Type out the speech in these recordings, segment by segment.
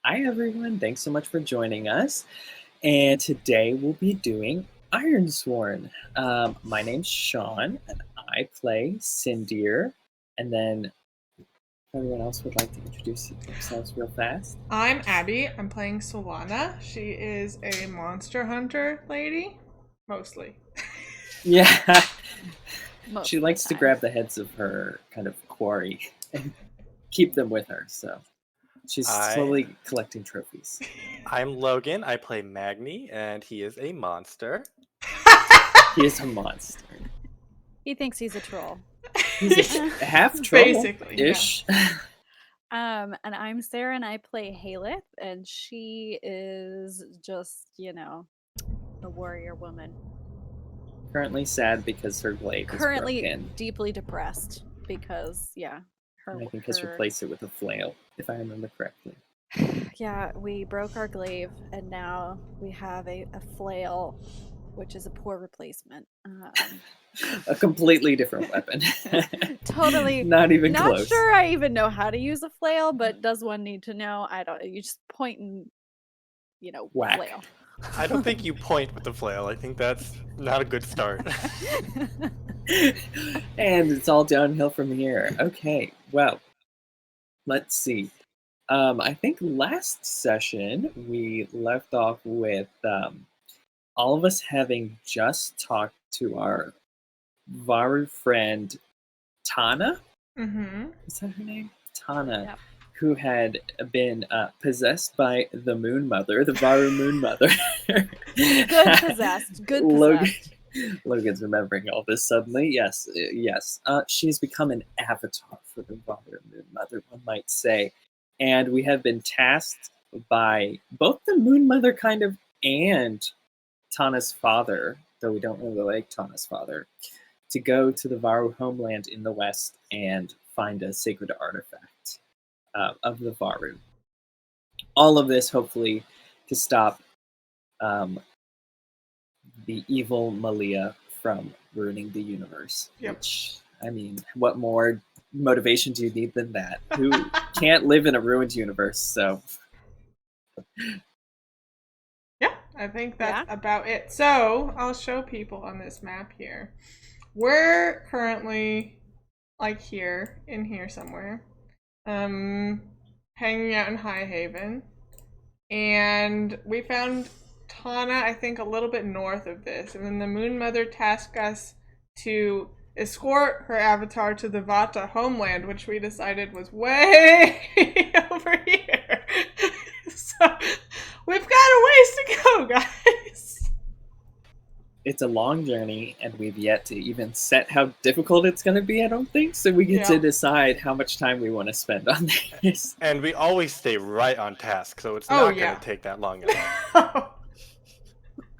Hi, everyone. Thanks so much for joining us. And today we'll be doing Ironsworn. My name's Sean, and I play Sindir. And then everyone else would like to introduce themselves real fast. I'm Abby. I'm playing Solana. She is a monster hunter lady, mostly. Yeah, Most she of the likes to time. grab the heads of her kind of quarry and keep them with her. So she's I slowly collecting trophies. I'm Logan. I play Magni, and he is a monster. He is a monster. He thinks he's a troll. He's a half Basically, troll-ish. And I'm Sarah, and I play Haleth, and she is just, a warrior woman. Currently sad because her glaive Currently is broken. deeply depressed because, her. And I think has replaced it with a flail, if I remember correctly. Yeah, we broke our glaive, and now we have a flail, which is a poor replacement. A completely different weapon. Totally Not even not close. sure I even know how to use a flail, but does one need to know? I don't. You just point and, Whack. flail. I don't think you point with the flail. I think that's not a good start. And it's all downhill from here. Okay, well, let's see. I think last session we left off with all of us having just talked to our Varu friend Tana. Mm-hmm. Is that her name? Tana. Yep. Who had been possessed by the Moon Mother, the Varu Moon Mother. Good possessed. Good possessed. Logan's remembering all this suddenly. Yes, yes. She's become an avatar for the Varu Moon Mother, one might say. And we have been tasked by both the Moon Mother kind of and Tana's father, though we don't really like Tana's father, to go to the Varu homeland in the west and find a sacred artifact of the Varu. All of this, hopefully, to stop the evil Malia from ruining the universe. Yep. Which, I mean, what more motivation do you need than that? Who can't live in a ruined universe? So, Yeah, I think that's about it. So I'll show people on this map here. We're currently here, in here somewhere, hanging out in High Haven, and we found Tana, I think, a little bit north of this, and then the Moon Mother tasked us to escort her avatar to the Vata homeland, which we decided was way over here. So we've got a ways to go, guys. it's a long journey, and we've yet to even set how difficult it's going to be, I don't think. So we get to decide how much time we want to spend on this. And we always stay right on task, so it's not going to take that long at all.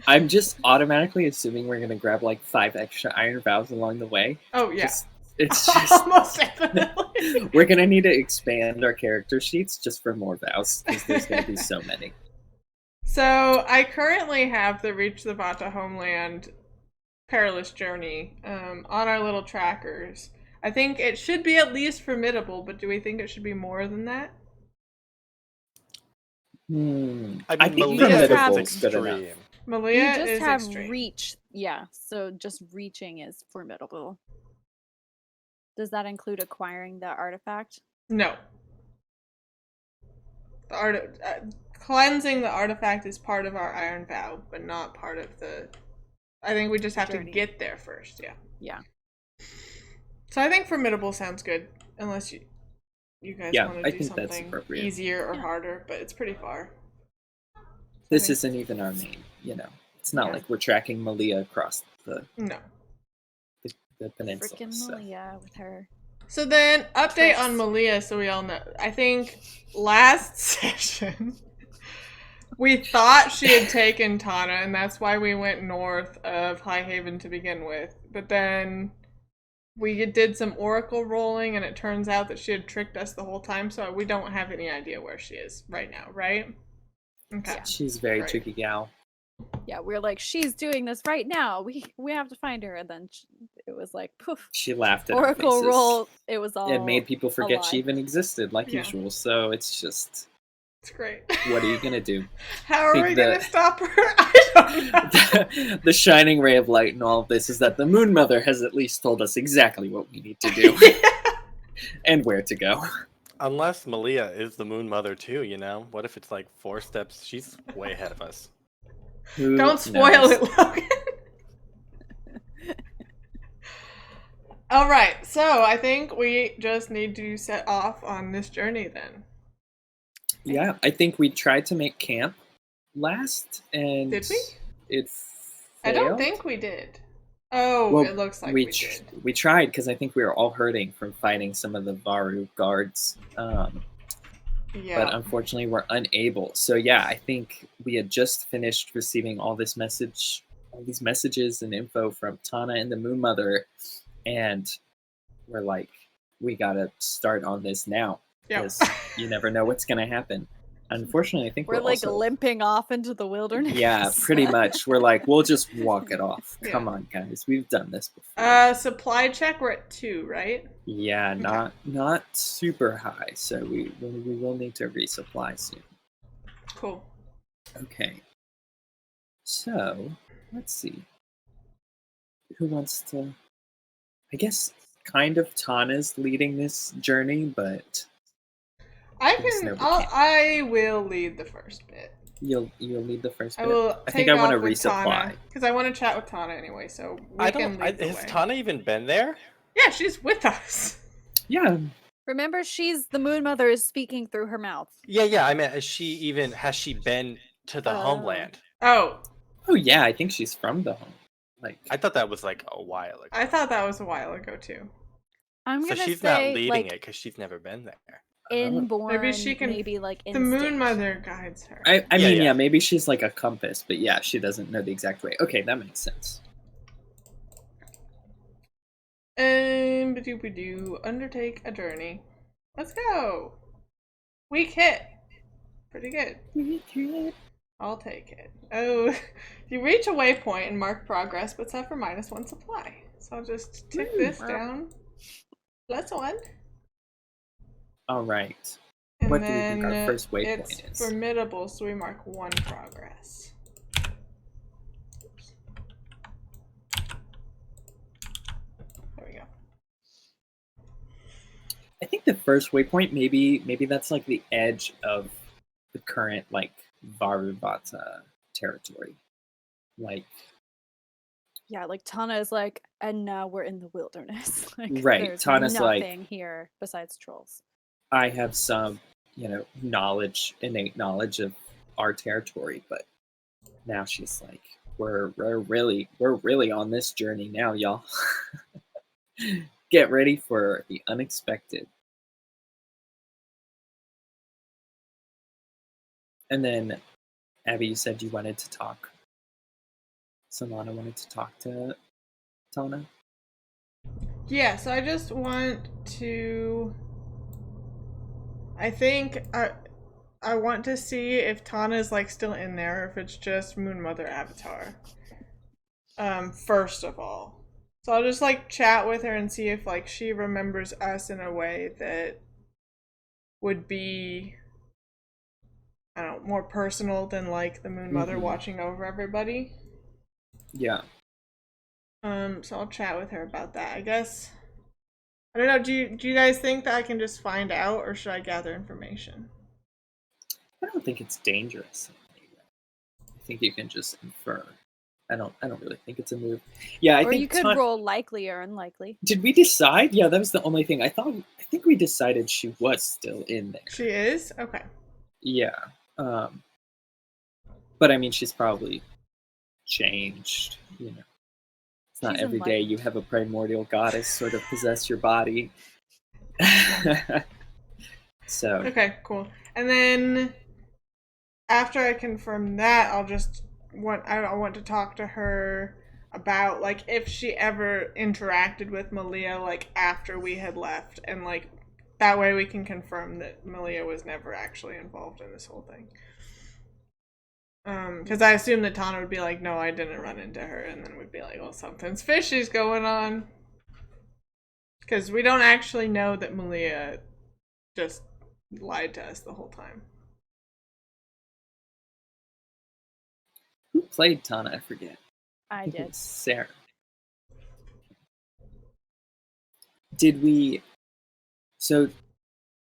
I'm just automatically assuming we're going to grab like 5 extra iron vows along the way. Oh, yeah. It's just almost definitely. We're going to need to expand our character sheets just for more vows, because there's going to be so many. So I currently have the Reach the Vata Homeland perilous journey on our little trackers. I think it should be at least formidable, but do we think it should be more than that? I think Malia is good enough. Malia you just is have extreme. reach. Yeah, so just reaching is formidable. Does that include acquiring the artifact? No. The cleansing the artifact is part of our Iron Vow, but not part of the... I think we just have to get there first, yeah. Yeah. So I think formidable sounds good, unless you guys want to do something easier or harder, but it's pretty far. This isn't even our main, It's not like we're tracking Malia across the peninsula. Frickin' Malia with her. So then, update on Malia so we all know. I think last session, we thought she had taken Tana, and that's why we went north of High Haven to begin with. But then we did some oracle rolling, and it turns out that she had tricked us the whole time, so we don't have any idea where she is right now, right? Okay. She's a very tricky gal. Yeah, we're like, she's doing this right now. We have to find her, and then it was like, poof. She laughed at oracle our faces. Roll. It was all. It made people forget she even existed, like usual. So it's just. It's great. What are you gonna do? How are we gonna stop her? I don't know. The shining ray of light in all of this is that the Moon Mother has at least told us exactly what we need to do. And where to go. Unless Malia is the Moon Mother too, you know? What if it's like 4 steps? She's way ahead of us. Don't spoil it, Logan. Alright, so I think we just need to set off on this journey then. Yeah, I think we tried to make camp last, and did we? It failed. I don't think we did. Oh, well, it looks like we did. We tried because I think we were all hurting from fighting some of the Varu guards. But unfortunately, we're unable. So yeah, I think we had just finished receiving all these messages and info from Tana and the Moon Mother, and we're like, we gotta start on this now because you never know what's gonna happen. Unfortunately, I think we're like also limping off into the wilderness. Yeah, pretty much. We're like, we'll just walk it off. Yeah. Come on, guys, we've done this before. Supply check, we're at 2, right? Yeah, not super high, so we will need to resupply soon. Cool. Okay. So let's see. Who wants to? I guess kind of Tana's leading this journey, but. I will lead the first bit. You'll lead the first bit? I think I want to resupply. Because I want to chat with Tana anyway, so has Tana even been there? Yeah, she's with us. Yeah. Remember, she's the Moon Mother is speaking through her mouth. Yeah, I mean, has she been to the homeland? Oh yeah, I think she's from the home. Like, I thought that was like a while ago. I thought that was a while ago too. So she's not leading it because she's never been there. Inborn, maybe she can. Maybe like the Moon Mother guides her. I mean, maybe she's like a compass, but yeah, she doesn't know the exact way. Okay, that makes sense. Undertake a journey. Let's go. Weak hit. Pretty good. Weak hit. I'll take it. Oh, you reach a waypoint and mark progress, but suffer -1 supply. So I'll just tick this down. +1. All right. And what do you think our first waypoint is? It's formidable, so we mark 1 progress. Oops. There we go. I think the first waypoint, maybe that's like the edge of the current like Varuvata territory. Like, yeah, like Tana is like, and now we're in the wilderness. Like, right. Tana's nothing like here besides trolls. I have some, innate knowledge of our territory, but now she's like, we're really on this journey now, y'all. Get ready for the unexpected. And then, Abby, you said you wanted to talk. Solana wanted to talk to Tana. Yeah, so I just want to. I think I want to see if Tana's like still in there, or if it's just Moon Mother Avatar. First of all. So I'll just like chat with her and see if like she remembers us in a way that would be, I don't know, more personal than like the Moon Mother watching over everybody. Yeah. So I'll chat with her about that, I guess. I don't know, do you guys think that I can just find out, or should I gather information? I don't think it's dangerous. I think you can just infer. I don't really think it's a move. Yeah, I think you could roll likely or unlikely. Did we decide? Yeah, that was the only thing. I think we decided she was still in there. She is? Okay. Yeah. But I mean, she's probably changed, It's not every day you have a primordial goddess sort of possess your body. So. Okay, cool. And then after I confirm that, I want to talk to her about like if she ever interacted with Malia like after we had left, and like that way we can confirm that Malia was never actually involved in this whole thing. Because I assume that Tana would be like, no, I didn't run into her, and then we'd be like, well, something's fishy's going on. Because we don't actually know that Malia just lied to us the whole time. Who played Tana? I forget. I think it did. was Sarah. Did we? So,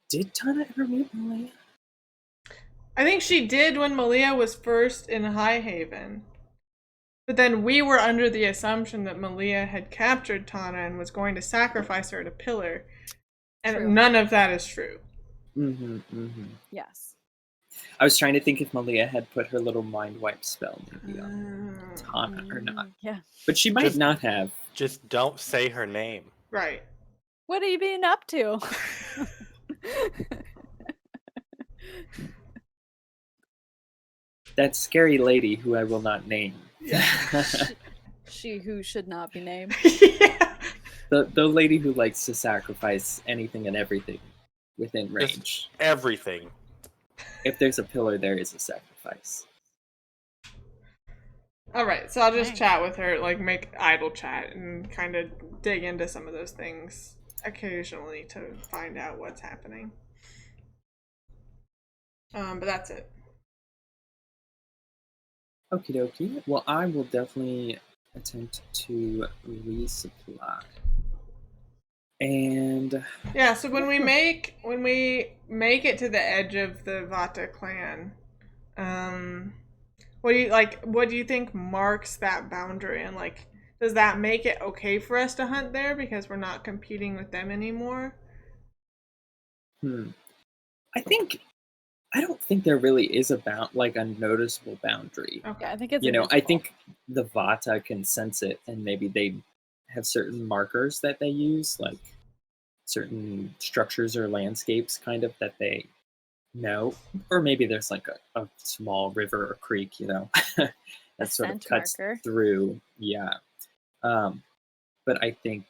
did Tana ever meet Malia? I think she did when Malia was first in Highhaven. But then we were under the assumption that Malia had captured Tana and was going to sacrifice her to Pillar. And True. none of that is true. Yes. I was trying to think if Malia had put her little mind wipe spell maybe on Tana or not. Yeah. But she might not have. Just don't say her name. Right. What have you been up to? That scary lady who I will not name. She who should not be named. Yeah. The lady who likes to sacrifice anything and everything within range. Just everything. If there's a pillar, there is a sacrifice. Alright, so I'll just Dang. chat with her, like make idle chat and kind of dig into some of those things occasionally to find out what's happening. But that's it. Okie dokie. Well, I will definitely attempt to resupply. And Yeah, so when we make it to the edge of the Vata clan, what do you think marks that boundary, and like does that make it okay for us to hunt there because we're not competing with them anymore? I don't think there really is a noticeable boundary. Okay. Yeah, I think it's I invisible. think the Vata can sense it, and maybe they have certain markers that they use, like certain structures or landscapes kind of that they know. Or maybe there's like a small river or creek, that sort of scent cuts marker. through. Yeah. But I think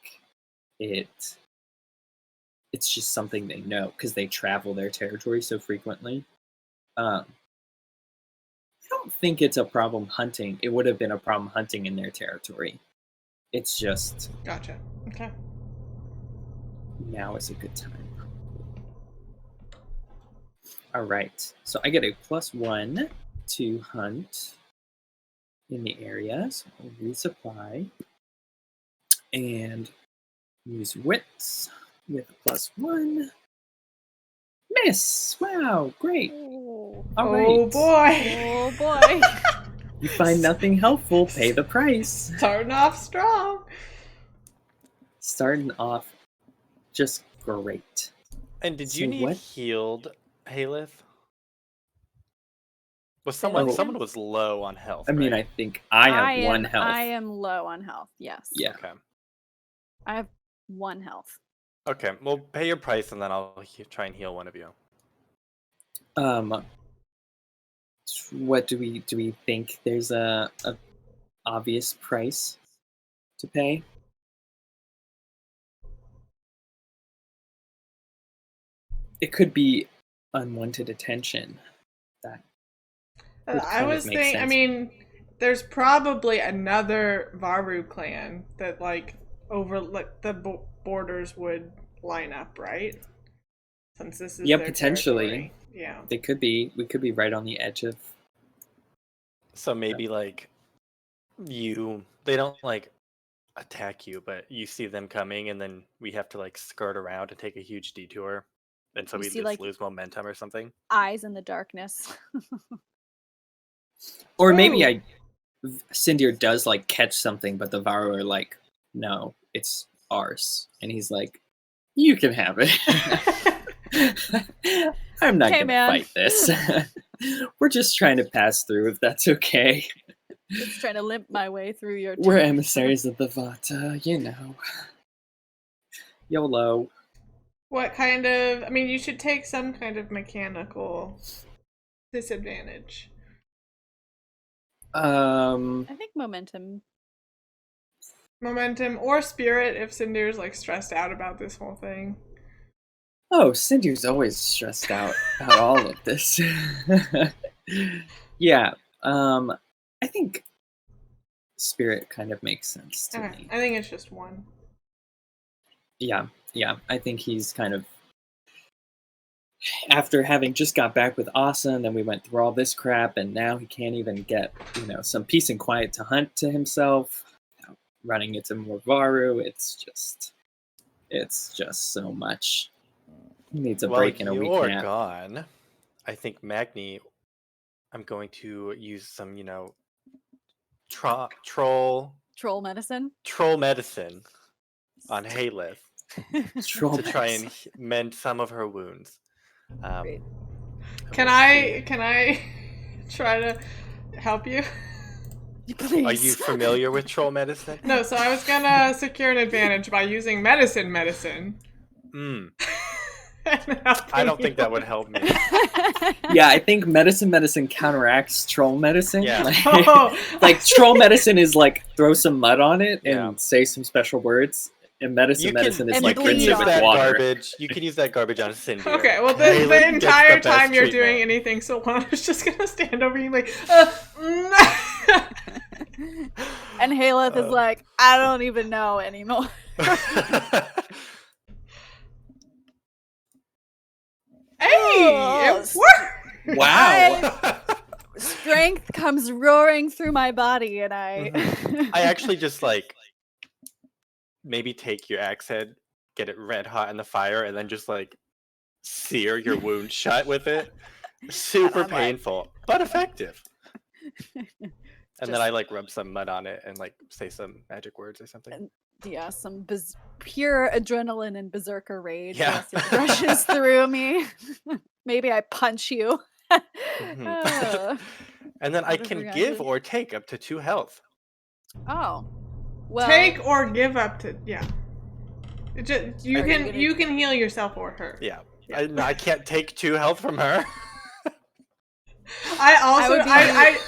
it's just something they know because they travel their territory so frequently. I don't think it's a problem hunting. It would have been a problem hunting in their territory. It's just Gotcha. Okay. now is a good time. All right. So I get a +1 to hunt in the area. So I'll resupply and use wits with a +1. Miss! Wow, great. Oh, All right. Oh boy. oh boy. You find nothing helpful, pay the price. Starting off strong. Starting off just great. And did So you need what- healed, Haleth? Was Say someone that someone was low on health? I mean, right? I think I have one am, health. I am low on health, yes. Yeah. Okay. I have 1 health. Okay. Well, pay your price, and then I'll try and heal one of you. What do we think? There's a obvious price to pay. It could be unwanted attention. That would I kind of was make thinking. I sense. mean, there's probably another Varu clan that the borders would line up, right? Since this is Yeah, their potentially. territory. Yeah. We could be right on the edge of. So maybe like they don't like attack you, but you see them coming, and then we have to like skirt around and take a huge detour, and so You we see, just like- lose momentum or something. Eyes in the darkness. Or maybe Ooh. Sindir does like catch something, but the Varu are like, no, it's ours, and he's like, you can have it. I'm not Okay, gonna man. fight this. We're just trying to pass through, if that's okay. Just trying to limp my way through your We're town. emissaries of the Vata, YOLO. What kind of? I mean, you should take some kind of mechanical disadvantage. I think momentum. Momentum or spirit if Cinder's like stressed out about this whole thing. Oh, Cindy's always stressed out about all of this. Yeah, I think spirit kind of makes sense to Okay, me. I think it's just 1. Yeah, I think he's kind of after having just got back with Asa, and then we went through all this crap, and now he can't even get, some peace and quiet to hunt to himself. Running into Morvaru, it's just so much. He needs a break in a week. While you're gone, I think Magni, I'm going to use some, troll medicine on Haleth to try and mend some of her wounds. Great. Can I try to help you? Please. Are you familiar with troll medicine? No, so I was gonna secure an advantage by using medicine. I don't think that would help me. Yeah, I think medicine counteracts troll medicine. Yeah. Like troll medicine is like throw some mud on it and say some special words. And medicine is like rinse it with water. Garbage. You can use that garbage on Cindy. Okay, well the entire time you're doing anything, Solana's just gonna stand over you like, And Haleth is like, I don't even know anymore. Hey, it worked! Wow. Strength comes roaring through my body, and I actually just maybe take your axe head, get it red hot in the fire, and then just sear your wound shut with it. Super painful, but effective. And then I rub some mud on it and say some magic words or something. Yeah, some pure adrenaline and berserker rage. Yeah. It rushes through me. Maybe I punch you. And then I can give or take up to 2 health. Oh. Well, take or give up to you can heal yourself or her. Yeah. I can't take 2 health from her. I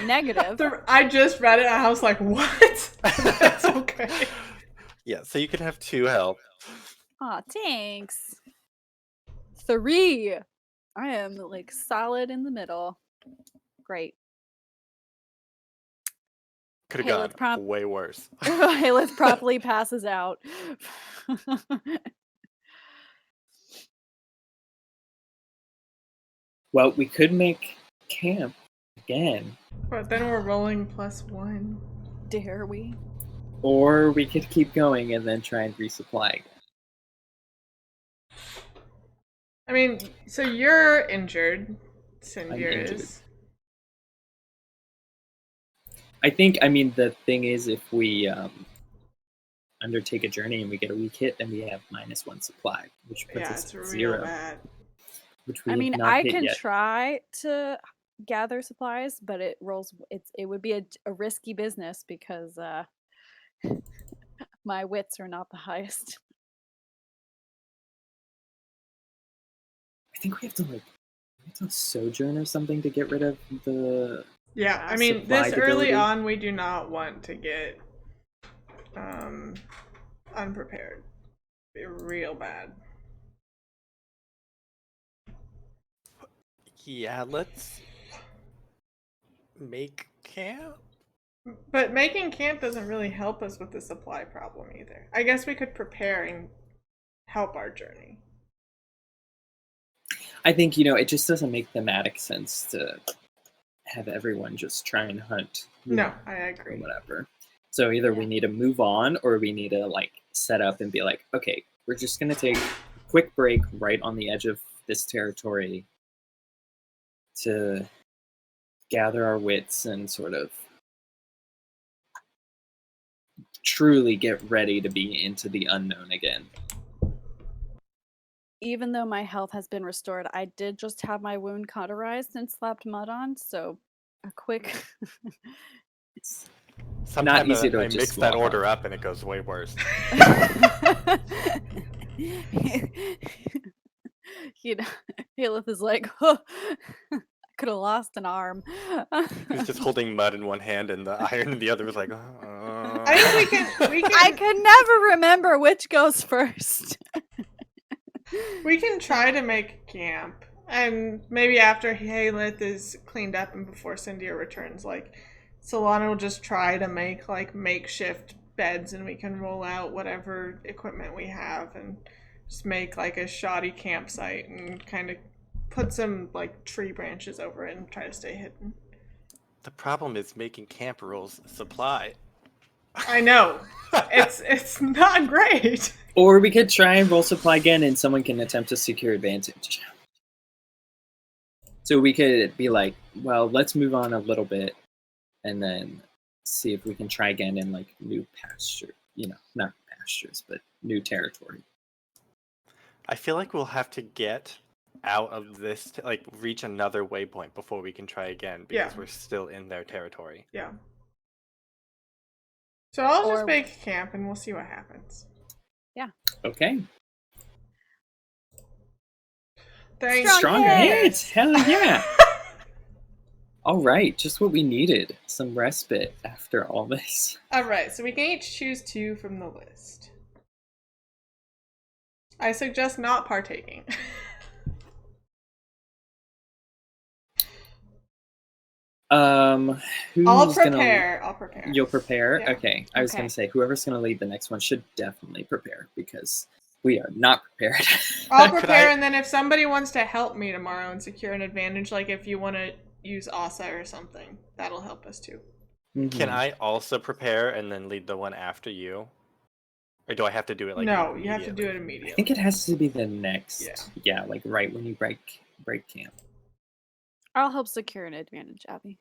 negative. I just read it and I was like, what? That's okay. Yeah, so you can have 2 health. Aw, thanks. 3. I am solid in the middle. Great. Could have gone way worse. Haleth promptly passes out. Well, we could make camp again. But then we're rolling +1. Dare we? Or we could keep going and then try and resupply again. I mean, so you're injured. Sindir is. I think, the thing is, if we undertake a journey and we get a weak hit, then we have -1 supply, which puts us at 0. Bad. Which we I can try to gather supplies, but it would be a risky business because my wits are not the highest. I think we have to sojourn or something to get rid of the. Yeah, I mean, this early on, we do not want to get unprepared. It'd be real bad. Yeah, let's make camp. But making camp doesn't really help us with the supply problem either. I guess we could prepare and help our journey. I think, it just doesn't make thematic sense to have everyone just try and hunt. No, I agree. Or whatever. So either we need to move on or we need to set up and be like, okay, we're just going to take a quick break right on the edge of this territory to gather our wits and sort of truly get ready to be into the unknown again. Even though my health has been restored, I did just have my wound cauterized and slapped mud on, so a quick... Sometimes not easy to I mix that order up and it goes way worse. Haleth is like, oh, I could have lost an arm. He's just holding mud in one hand and the iron in the other. Was like, I think we can. I can never remember which goes first. We can try to make camp, and maybe after Haleth is cleaned up and before Sindir returns, Solana will just try to make makeshift beds, and we can roll out whatever equipment we have and Just make like a shoddy campsite and kind of put some like tree branches over it and try to stay hidden. The problem is making camp rules supply. I know. It's not great. Or we could try and roll supply again, and someone can attempt to secure advantage. So we could be like, well, let's move on a little bit, and then see if we can try again in like new pasture. Not pastures, but new territory. I feel like we'll have to get out of this, like reach another waypoint before we can try again because we're still in their territory. Yeah. So I'll just Or- make camp and we'll see what happens. Okay. Thanks. Strong hits. Hell yeah. All right, just what we needed. Some respite after all this. Alright, so we can each choose 2 from the list. I suggest not partaking. Who's I'll gonna... prepare. I'll prepare. You'll prepare? Yeah. Okay. I was Okay. gonna say whoever's gonna lead the next one should definitely prepare because we are not prepared. I'll Could prepare, I- and then if somebody wants to help me tomorrow and secure an advantage, like if you want to use Asa or something, that'll help us too. Can I also prepare and then lead the one after you? Or do I have to do it like no, you have to do it I immediately. think it has to be the next. Yeah. Yeah, like right when you break camp. I'll help secure an advantage, Abby.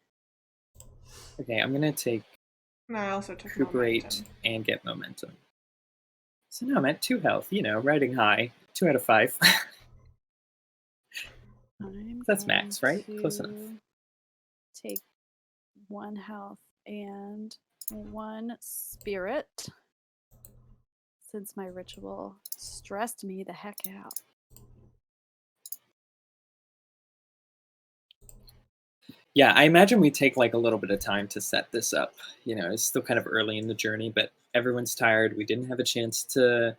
Okay, I'm gonna take No, I also took recuperate momentum. and get momentum. So now I'm at 2 health. Riding high. 2 out of 5. I'm That's going max, right? Close enough. to Take 1 health and 1 spirit, since my ritual stressed me the heck out. Yeah, I imagine we take like a little bit of time to set this up. It's still kind of early in the journey, but everyone's tired. We didn't have a chance to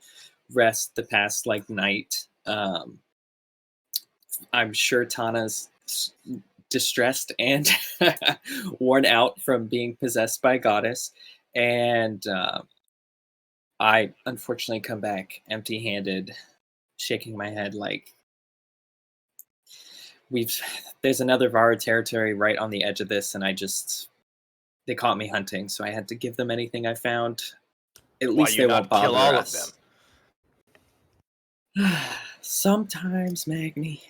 rest the past like night. I'm sure Tana's distressed and worn out from being possessed by a goddess, and I unfortunately come back empty-handed, shaking my head like there's another Vara territory right on the edge of this, and they caught me hunting, so I had to give them anything I found. At Why least you they not won't bother kill all us. of them? Sometimes, Magni,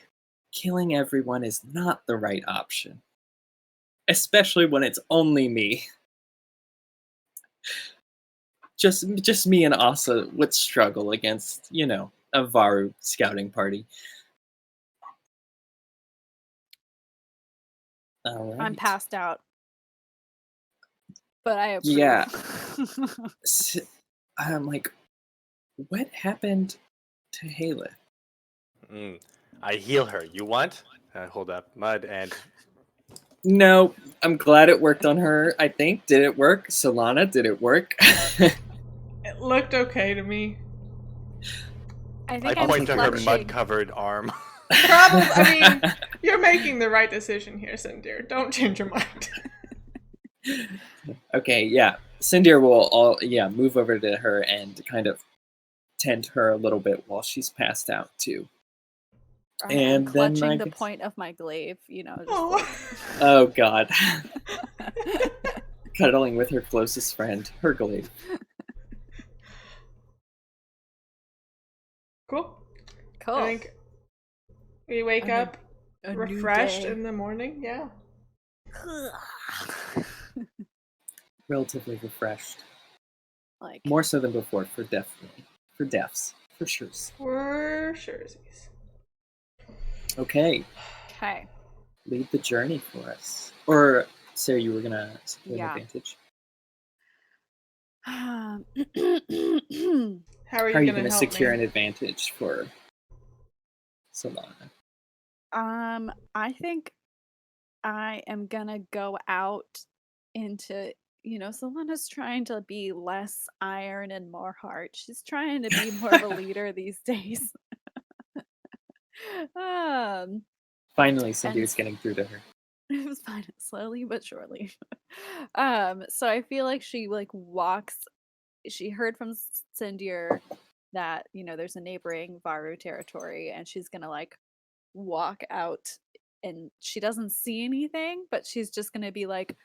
killing everyone is not the right option. Especially when it's only me. Just me and Asa would struggle against, a Varu scouting party. All right. I'm passed out. But I approve. Yeah. I'm like, what happened to Haleth? I heal her. You want? Hold up. Mud and... No, I'm glad it worked on her, I think. Did it work? Solana, did it work? It looked okay to me. I I think I'm point to her clutching. mud-covered arm. Probably. I mean, you're making the right decision here, Sindir. Don't change your mind. Okay, yeah. Sindir will move over to her and kind of tend her a little bit while she's passed out too. I'm And then clutching I the guess- point of my glaive, just Oh. Oh god. Cuddling with her closest friend, her glaive. Cool. cool. I think we wake And then up A new refreshed day. in the morning. Yeah. Relatively refreshed. Like More so than before, for deaths. For sure. For sure. Okay, okay. lead the journey for us. Or, Sarah, you were gonna secure an Yeah. advantage? How are How are you you gonna gonna help secure me? an advantage for Solana? I think I am gonna go out into, Solana's trying to be less iron and more heart. She's trying to be more of a leader these days. um, Finally, Cindy's And- getting through to her. it was fine, slowly but surely. So I feel like she walks. She heard from Sindir that, there's a neighboring Varu territory, and she's gonna like walk out, and she doesn't see anything, but she's just gonna be like,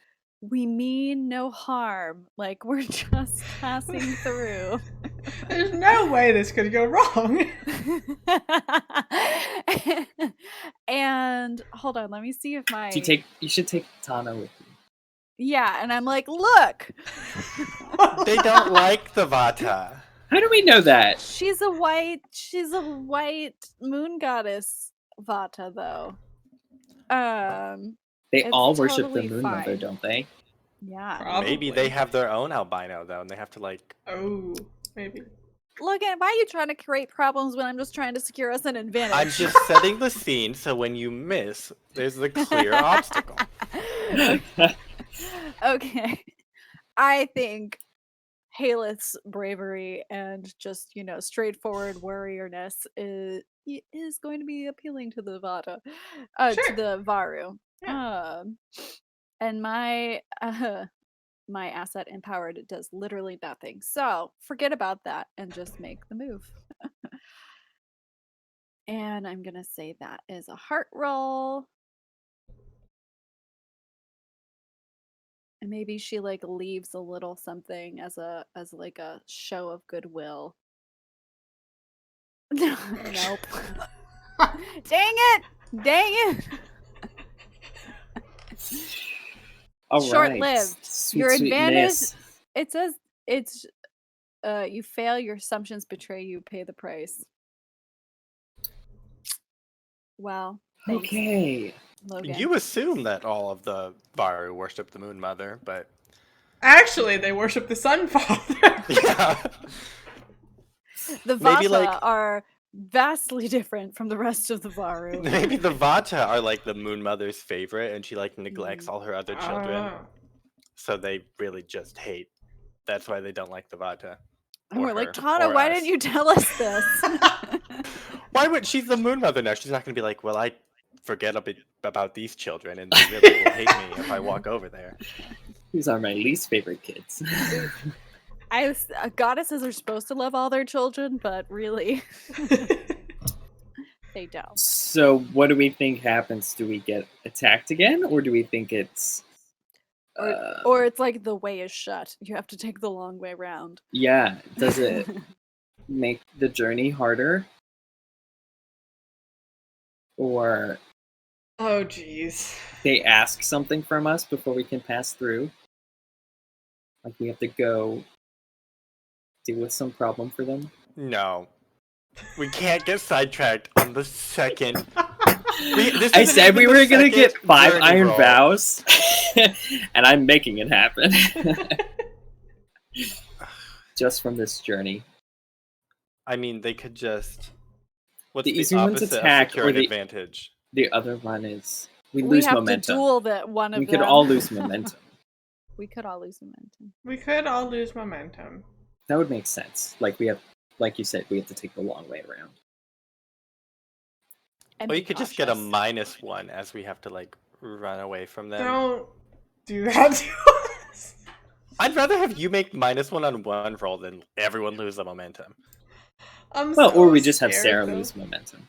we mean no harm. Like, we're just passing through. There's no way this could go wrong. And hold on, let me see if my You should take Tana with you. yeah, and I'm like, look, They don't like the Vata. How do we know that? she's a white moon goddess Vata though. They It's all worship totally the Moon Mother, fine. don't they? Yeah. Maybe Probably. they have their own albino though, and they have to like. Oh, maybe. Look, why are you trying to create problems when I'm just trying to secure us an advantage? I'm just setting the scene so when you miss, there's a clear obstacle. Okay. I think Haleth's bravery and just, straightforward warriorness is going to be appealing to the Vata, to Sure. the Varu. And my my asset empowered does literally nothing. So forget about that and just make the move. And I'm gonna say that is a heart roll. And maybe she like leaves a little something as like a show of goodwill. Nope. Dang it! All Short-lived. right. Sweet, Your sweet advantage. miss. It says it's you fail, your assumptions betray you, pay the price. Well, thanks, Okay. Logan. You assume that all of the Varu worship the Moon Mother, but Actually, they worship the Sun Father. yeah. The Maybe, Vata like- are vastly different from the rest of the Varu. Maybe the Vata are like the Moon Mother's favorite, and she like neglects all her other children. Oh. So they really just hate. That's why they don't like the Vata. And or we're like, her, Tana, or why us. didn't you tell us this? Why would she's the Moon Mother now? She's not gonna be like, well, I forget about these children, and they really will hate me if I walk over there. These are my least favorite kids. Goddesses are supposed to love all their children, but really, they don't. So what do we think happens? Do we get attacked again, or do we think it's... Or it's like the way is shut. You have to take the long way round. Yeah. Does it make the journey harder? Or Oh, jeez. they ask something from us before we can pass through? Like we have to go deal with some problem for them? No, we can't get sidetracked on the second. I said we were going to get 5 iron vows, and I'm making it happen. Just from this journey. I mean, they could just. What's The the easy one's opposite attack, of securing or the- advantage? The other one is we We lose have momentum. to duel that one of We them. could all lose momentum. We could all lose momentum. We could all lose momentum. That would make sense. Like you said, we have to take the long way around. And Or be you could just get a cautious. -1 as we have to like run away from them. Don't do that to us. I'd rather have you make -1 on one roll than everyone lose the momentum. Well, or we just have scared, Sarah though. lose momentum.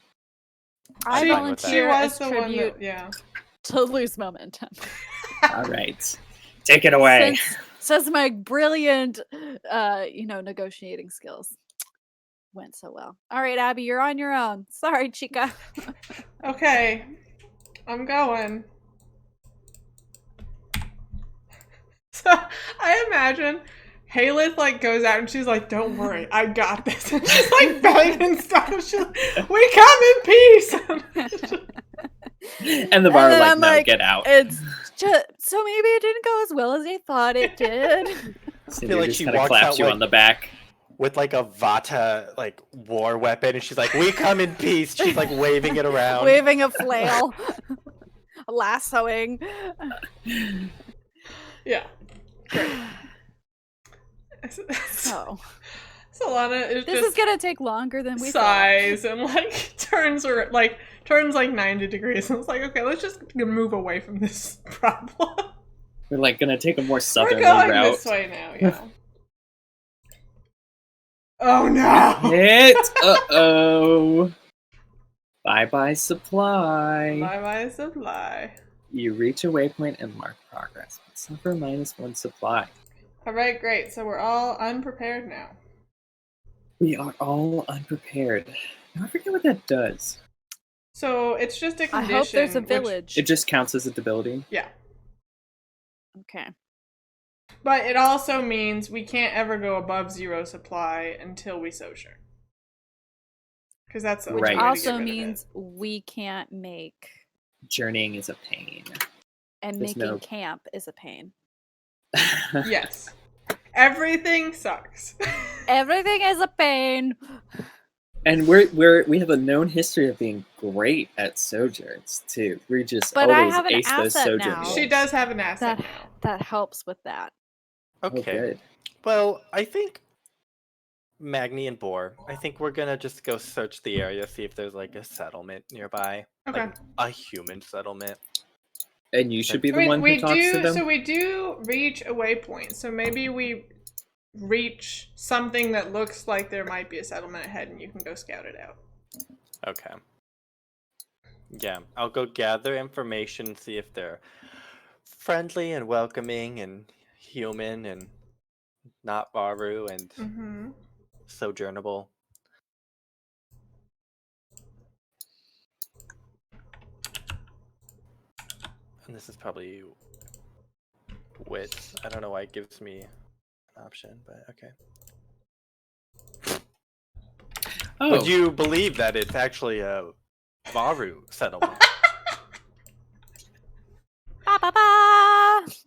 I I'm fine with that. She volunteer was as the one tribute that, yeah. to lose momentum. All right. Take it away. Says my brilliant, negotiating skills. Went so well. All right, Abby, you're on your own. Sorry, chica. Okay. I'm going. So, I imagine Haleth, like, goes out and she's like, don't worry, I got this. And she's, like, banging stuff. She's like, we come in peace. And the bar And then like, I'm no, like, get out. It's just so maybe it didn't go as well as they thought it did. Cindy like just she kind of walks claps out you like- on the back. With like a Vata like war weapon, and she's like, "We come in peace." She's like waving it around. Waving a flail, lassoing. Yeah. Great. So Solana is this just is gonna take longer than we sighs and like turns 90 degrees and it's like, okay, let's just move away from this problem. We're like gonna take a more We're southerly going route. this way now, yeah. Oh no! Hit. Uh-oh. Bye-bye supply. Bye-bye supply. You reach a waypoint and mark progress. But suffer -1 supply. Alright, great. So we're all unprepared now. We are all unprepared. Now, I forget what that does. So it's just a I condition. hope there's a which- village. It just counts as a debility. Yeah. Okay. But it also means we can't ever go above 0 supply until we sojourn. Because that's the only Right. way to get Also rid of means we can't make, Journeying is a pain. and There's making no- camp is a pain. it. Yes. Everything sucks. Everything is a pain. And we have a known history of being great at sojourns too. We just But I always have an ace those asset sojourn now. rolls. She does have an asset That now. that helps with that. Oh, Okay. good. Well, I think Magni and Boar, I think we're gonna just go search the area, see if there's like a settlement nearby. Okay. Like a human settlement. And you should be the I mean, one who talks to them. So we do reach a waypoint. So maybe we reach something that looks like there might be a settlement ahead, and you can go scout it out. Okay. Yeah, I'll go gather information, see if they're friendly and welcoming and human and not Varu and Mm-hmm. sojournable. And this is probably wits. I don't know why it gives me an option, but okay. Oh, Would you believe that it's actually a Varu settlement? Ba, ba,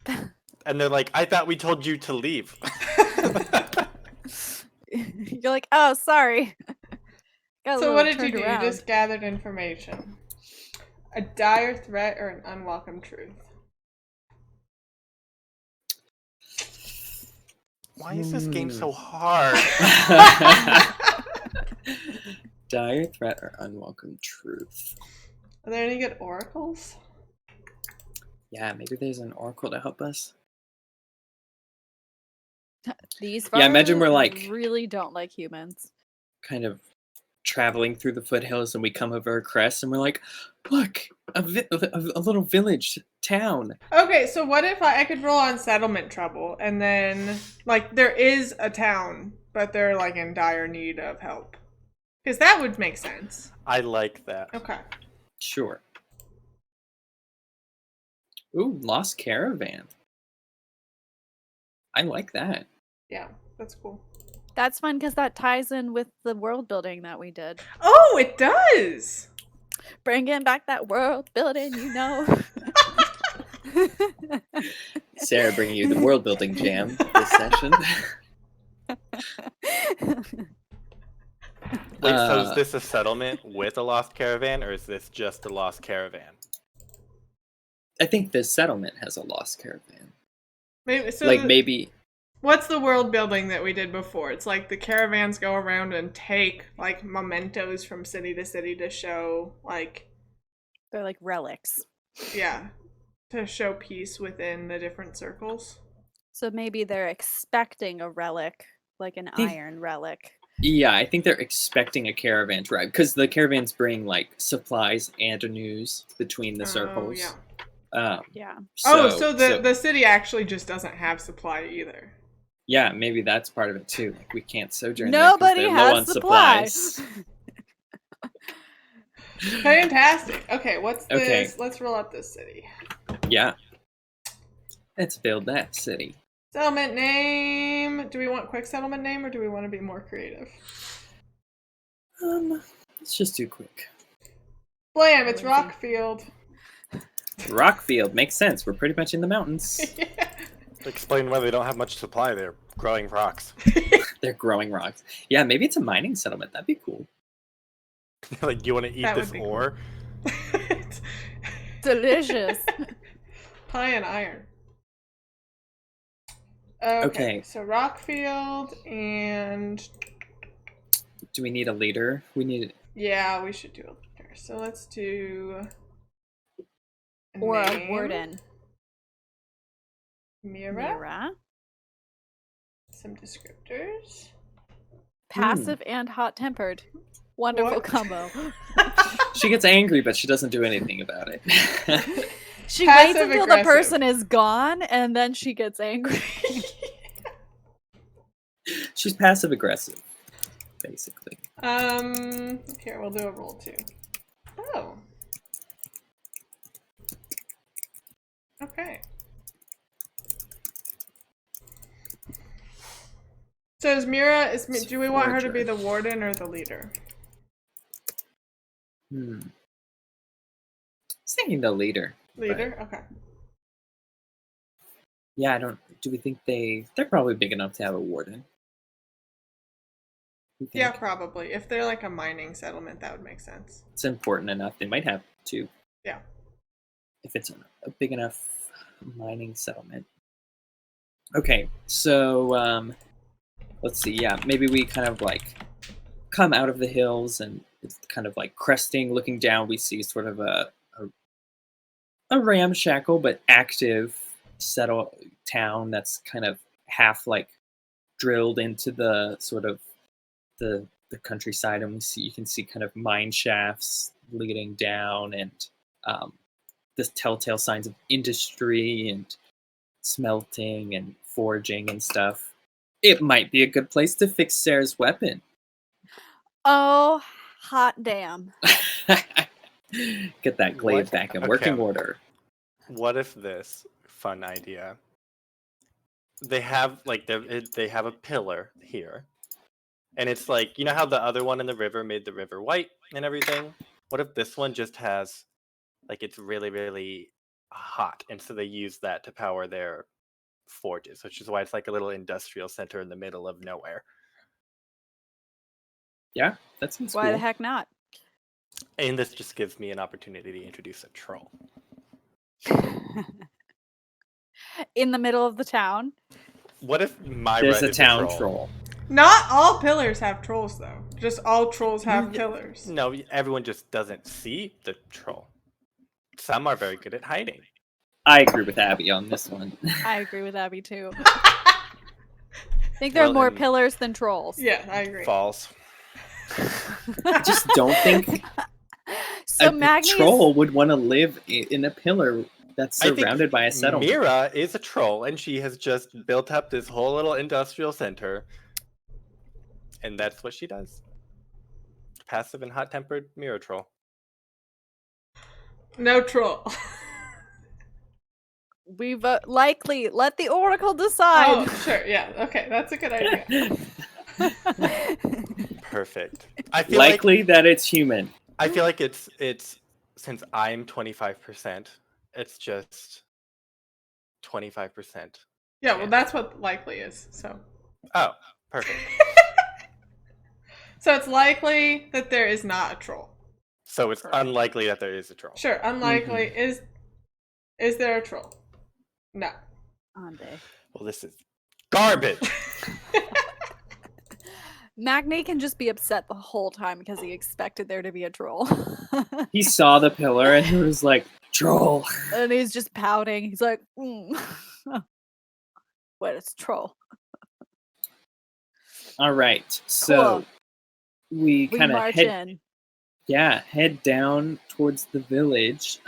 ba. And they're like, I thought we told you to leave. You're like, oh, sorry. Got a So little what did you turned do? around. You just gathered information. A dire threat or an unwelcome truth? Why is this game so hard? dire threat or unwelcome truth. Are there any good oracles? Yeah, maybe there's an oracle to help us. These Yeah, imagine Varu we're, like- really don't like humans. Kind of traveling through the foothills, and we come over a crest, and we're like, look, a little village town. Okay, so what if I could roll on settlement trouble, and then, like, there is a town, but they're, like, in dire need of help? Because that would make sense. I like that. Okay. Sure. Ooh, lost caravan. I like that. Yeah, that's cool. That's fun because that ties in with the world building that we did. Oh, it does! Bringing back that world building, you know. Sarah bringing you the world building jam this session. Wait, so is this a settlement with a lost caravan, or is this just a lost caravan? I think this settlement has a lost caravan. Maybe, so Like maybe what's the world building that we did before? It's like the caravans go around and take, like, mementos from city to city to show, like, They're like relics. yeah, to show peace within the different circles. So maybe they're expecting a relic, like an Think- iron relic. yeah, I think they're expecting a caravan to arrive because the caravans bring like supplies and news between the circles. Yeah. Yeah. So the city actually just doesn't have supply either. yeah, maybe that's part of it too. Like we can't sojourn there 'cause Nobody they're low has on supply. supplies. Fantastic. Okay, what's this? Okay. Let's roll up this city. Yeah, let's build that city. Settlement name. Do we want quick settlement name or do we want to be more creative? Let's just do quick. Blam, it's Lazy. Rockfield. Rockfield makes sense. We're pretty much in the mountains. Explain why they don't have much supply there. Growing rocks. They're growing rocks. Yeah, maybe it's a mining settlement. That'd be cool. Like, you want to eat That would this be cool. ore? Delicious. Pie and iron. Okay, Okay. so Rockfield and Do we need a leader? We need. yeah, we should do a leader. So let's do Or a name. warden. Mira. Mira. Some descriptors. Passive and hot-tempered. Wonderful What? combo. She gets angry, but she doesn't do anything about it. She waits Passive until the aggressive. person is gone, and then she gets angry. She's passive aggressive, basically. Here, we'll do a roll too. Oh. Okay. So is Mira, do we want her to be the warden or the leader? I was thinking the leader. Leader? Okay. Yeah, do we think they're probably big enough to have a warden? Yeah, probably. If they're like a mining settlement, that would make sense. It's important enough. They might have two. Yeah. If it's a big enough mining settlement. Okay, so let's see. Yeah, maybe we kind of like come out of the hills and it's kind of like cresting, looking down. We see sort of a ramshackle but active town that's kind of half like drilled into the sort of the countryside, and you can see kind of mine shafts leading down, and this telltale signs of industry and smelting and forging and stuff. It might be a good place to fix Sarah's weapon. Oh, hot damn. Get that glaive back in working order. What if this fun idea? They have they have a pillar here, and it's like, you know how the other one in the river made the river white and everything? What if this one just has like it's really, really hot, and so they use that to power their forges, which is why it's like a little industrial center in the middle of nowhere. Yeah, that seems Why cool. the heck not? And this just gives me an opportunity to introduce a troll. In the middle of the town. What if my There's red a is town troll. Not all pillars have trolls, though. Just all trolls have pillars. No, everyone just doesn't see the troll. Some are very good at hiding. I agree with Abby on this one. I agree with Abby too. I think there are more pillars than trolls. Yeah, I agree. False. I just don't think So a troll would want to live in a pillar that's surrounded by a settlement. Mira is a troll, and she has just built up this whole little industrial center. And that's what she does. Passive and hot-tempered Mira troll. No troll. We vote likely. Let the oracle decide. Oh, sure. Yeah. Okay. That's a good idea. Perfect. I feel likely that it's human. I feel like it's since I'm 25%, it's just 25%. Yeah, well, that's what likely is. So. Oh, perfect. So it's likely that there is not a troll. So it's unlikely that there is a troll. Sure, unlikely. Is there a troll? No. Well, this is garbage. Magni can just be upset the whole time because he expected there to be a troll. He saw the pillar and he was like, troll. And he's just pouting. He's like, Wait, it's a troll. All right. So we kind of head down towards the village.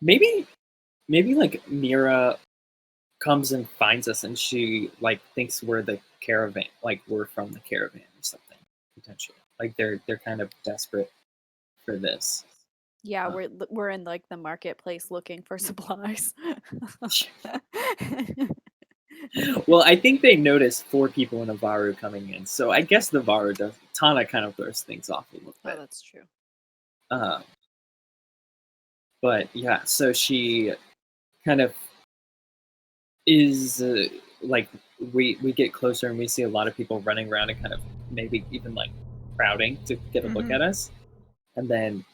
Maybe like Mira comes and finds us, and she like thinks we're the caravan, like we're from the caravan or something, potentially. Like they're kind of desperate for this. Yeah, we're in like the marketplace looking for supplies. Well, I think they noticed 4 people in a Varu coming in, so I guess the Varu does. Tana kind of throws things off a little bit. Oh, that's true. But yeah, so she kind of is like we get closer and we see a lot of people running around and kind of maybe even like crowding to get a look at us, and then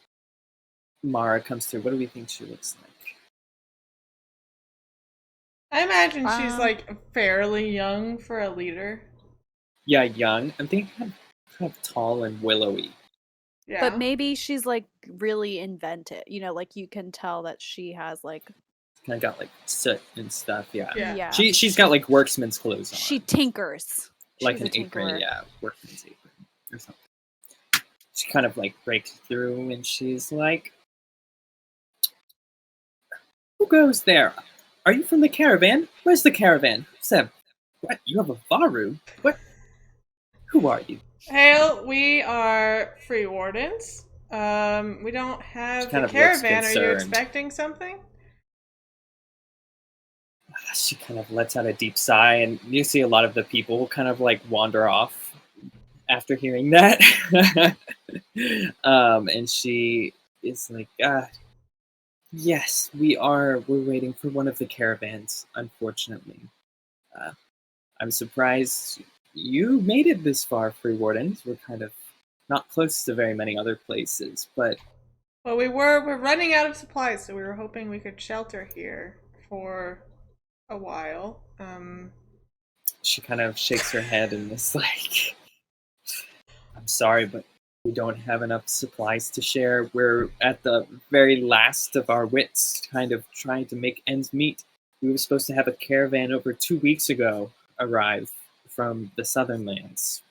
Mara comes through. What do we think she looks like? I imagine she's like fairly young for a leader. Yeah, young. I'm thinking kind of tall and willowy. Yeah. But maybe she's like really inventive. You know, like you can tell that she has like Kind of got like soot and stuff. Yeah. Yeah. She's got like workman's clothes on. She tinkers. Like She's an a apron, tinkerer. yeah, workman's apron or something. She kind of like breaks through and she's like, "Who goes there? Are you from the caravan? Where's the caravan?" Seb, what? You have a Varu? What? Who are you? Hail, we are free wardens. We don't have She kind the of looks caravan. Are you concerned. expecting something? She kind of lets out a deep sigh, and you see a lot of the people kind of like wander off after hearing that. And she is like, yes, we're waiting for one of the caravans, unfortunately. I'm surprised you made it this far, Free Wardens. We're kind of not close to very many other places, but Well, we're running out of supplies, so we were hoping we could shelter here for a while. she kind of shakes her head and is like, I'm sorry, but we don't have enough supplies to share. We're at the very last of our wits, kind of trying to make ends meet. We were supposed to have a caravan over 2 weeks ago arrive from the southern lands.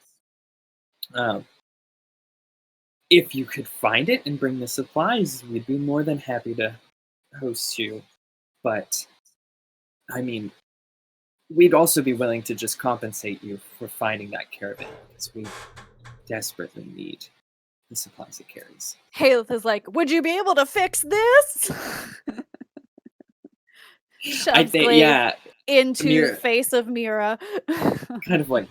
If you could find it and bring the supplies, we'd be more than happy to host you. But, I mean, we'd also be willing to just compensate you for finding that caravan, because we desperately need the supplies it carries. Haleth is like, would you be able to fix this? I Shoves think, Glaive yeah, into Mira face of Mira. kind of like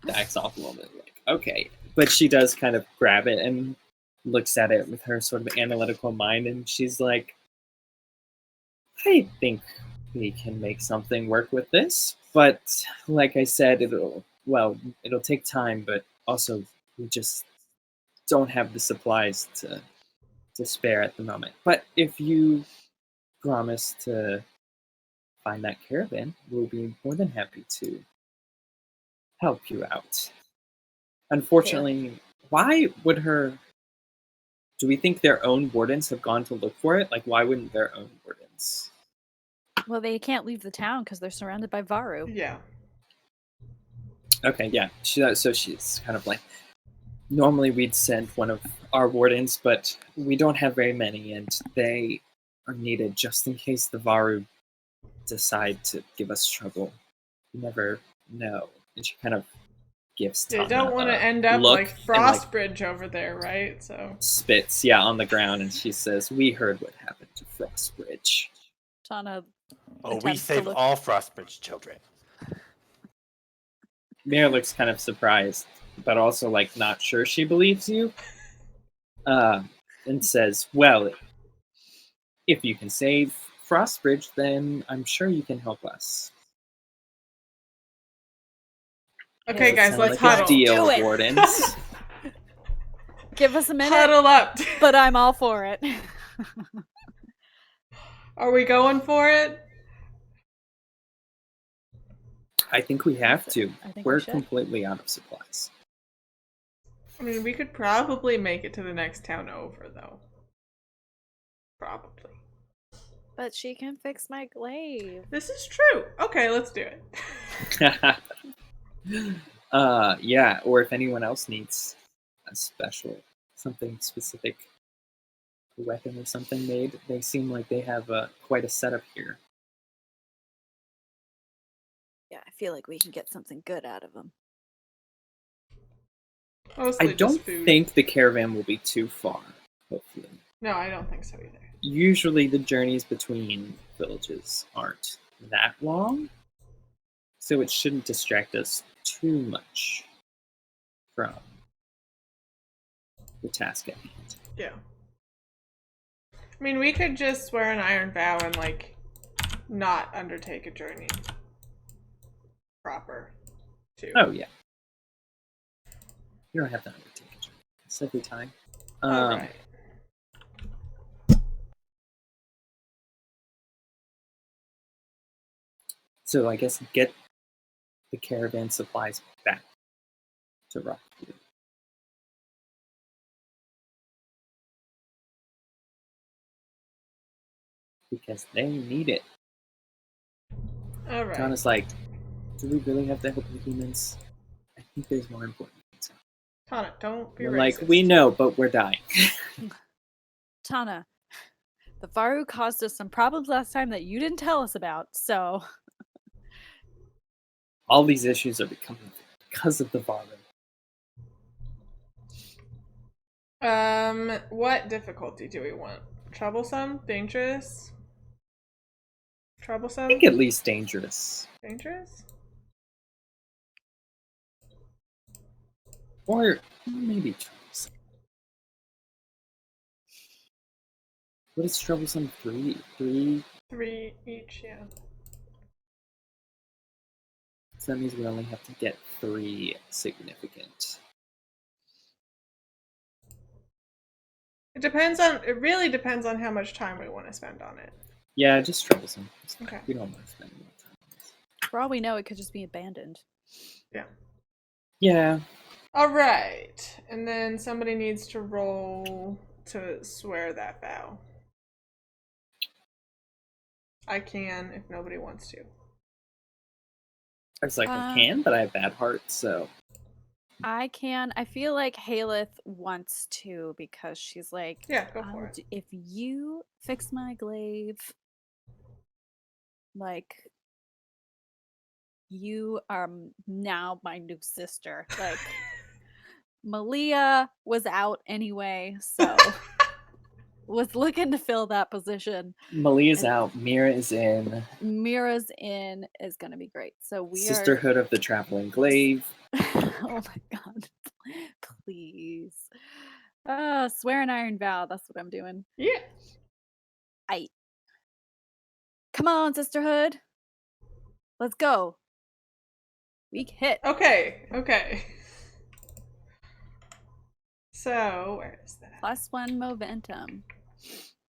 backs off a little bit, like, okay. But she does kind of grab it and looks at it with her sort of analytical mind, and she's like, I think we can make something work with this. But like I said, it'll take time, but also we just don't have the supplies to spare at the moment. But if you promise to find that caravan, we'll be more than happy to help you out. Unfortunately, why would her... Do we think their own wardens have gone to look for it? Like, why wouldn't their own wardens? Well, they can't leave the town because they're surrounded by Varu. Yeah. Okay, yeah. So she's kind of like, normally we'd send one of our wardens, but we don't have very many, and they are needed just in case the Varu decide to give us trouble. You never know. And she kind of gives You Tana don't want a to end up look like and, like, Frostbridge over there, right? So spits, yeah, on the ground, and she says, "We heard what happened to Frostbridge." Tana Oh, we attempts to save look- all Frostbridge children. Mira looks kind of surprised, but also like not sure she believes you. And says, "Well, if you can save Frostbridge, then I'm sure you can help us." okay, Does it guys, sound let's like a huddle. deal, Do it. wardens? Give us a minute, Huddle up. but I'm all for it. Are we going for it? I think we have to. I think we We're should. completely out of supplies. I mean, we could probably make it to the next town over, though. Probably. But she can fix my glaive. This is true. Okay, let's do it. Yeah, or if anyone else needs a something specific, a weapon or something made, they seem like they have quite a setup here. Yeah, I feel like we can get something good out of them. Mostly I don't just food. think the caravan will be too far, hopefully. No, I don't think so either. Usually the journeys between villages aren't that long, so it shouldn't distract us too much from the task at hand. Yeah. I mean, we could just swear an iron vow and, like, not undertake a journey proper, too. Oh, yeah. You don't have to undertake a journey. It's every time. Alright. So I guess get the caravan supplies back to Rockview. Because they need it. All right. Tana's like, do we really have to help the humans? I think there's more important things. Tana, don't be We're racist. like, we know, but we're dying. Tana, the Varu caused us some problems last time that you didn't tell us about, so All these issues are becoming because of the Varu. What difficulty do we want? Troublesome? Dangerous? I Troublesome? think at least dangerous. Dangerous? Or maybe troublesome. What is troublesome? 3? 3? 3 each, yeah. So that means we only have to get 3 significant. It really depends on how much time we want to spend on it. Yeah, just troublesome. Okay. We don't want to spend more time on this. for all we know, it could just be abandoned. Yeah. Yeah. All right. And then somebody needs to roll to swear that vow. I can if nobody wants to. I was like, I can, but I have bad heart, so. I can. I feel like Haleth wants to because she's like, Yeah, go for it. If you fix my glaive, like, you are now my new sister. Like, Malia was out anyway, so was looking to fill that position. Malia's out. Mira is in. Mira's in is going to be great. So we Sisterhood of the Traveling Glaive. Oh my god. Please. Swear an iron vow. That's what I'm doing. Yeah. Come on, sisterhood. Let's go. Weak hit. Okay. So, where is that? +1 momentum.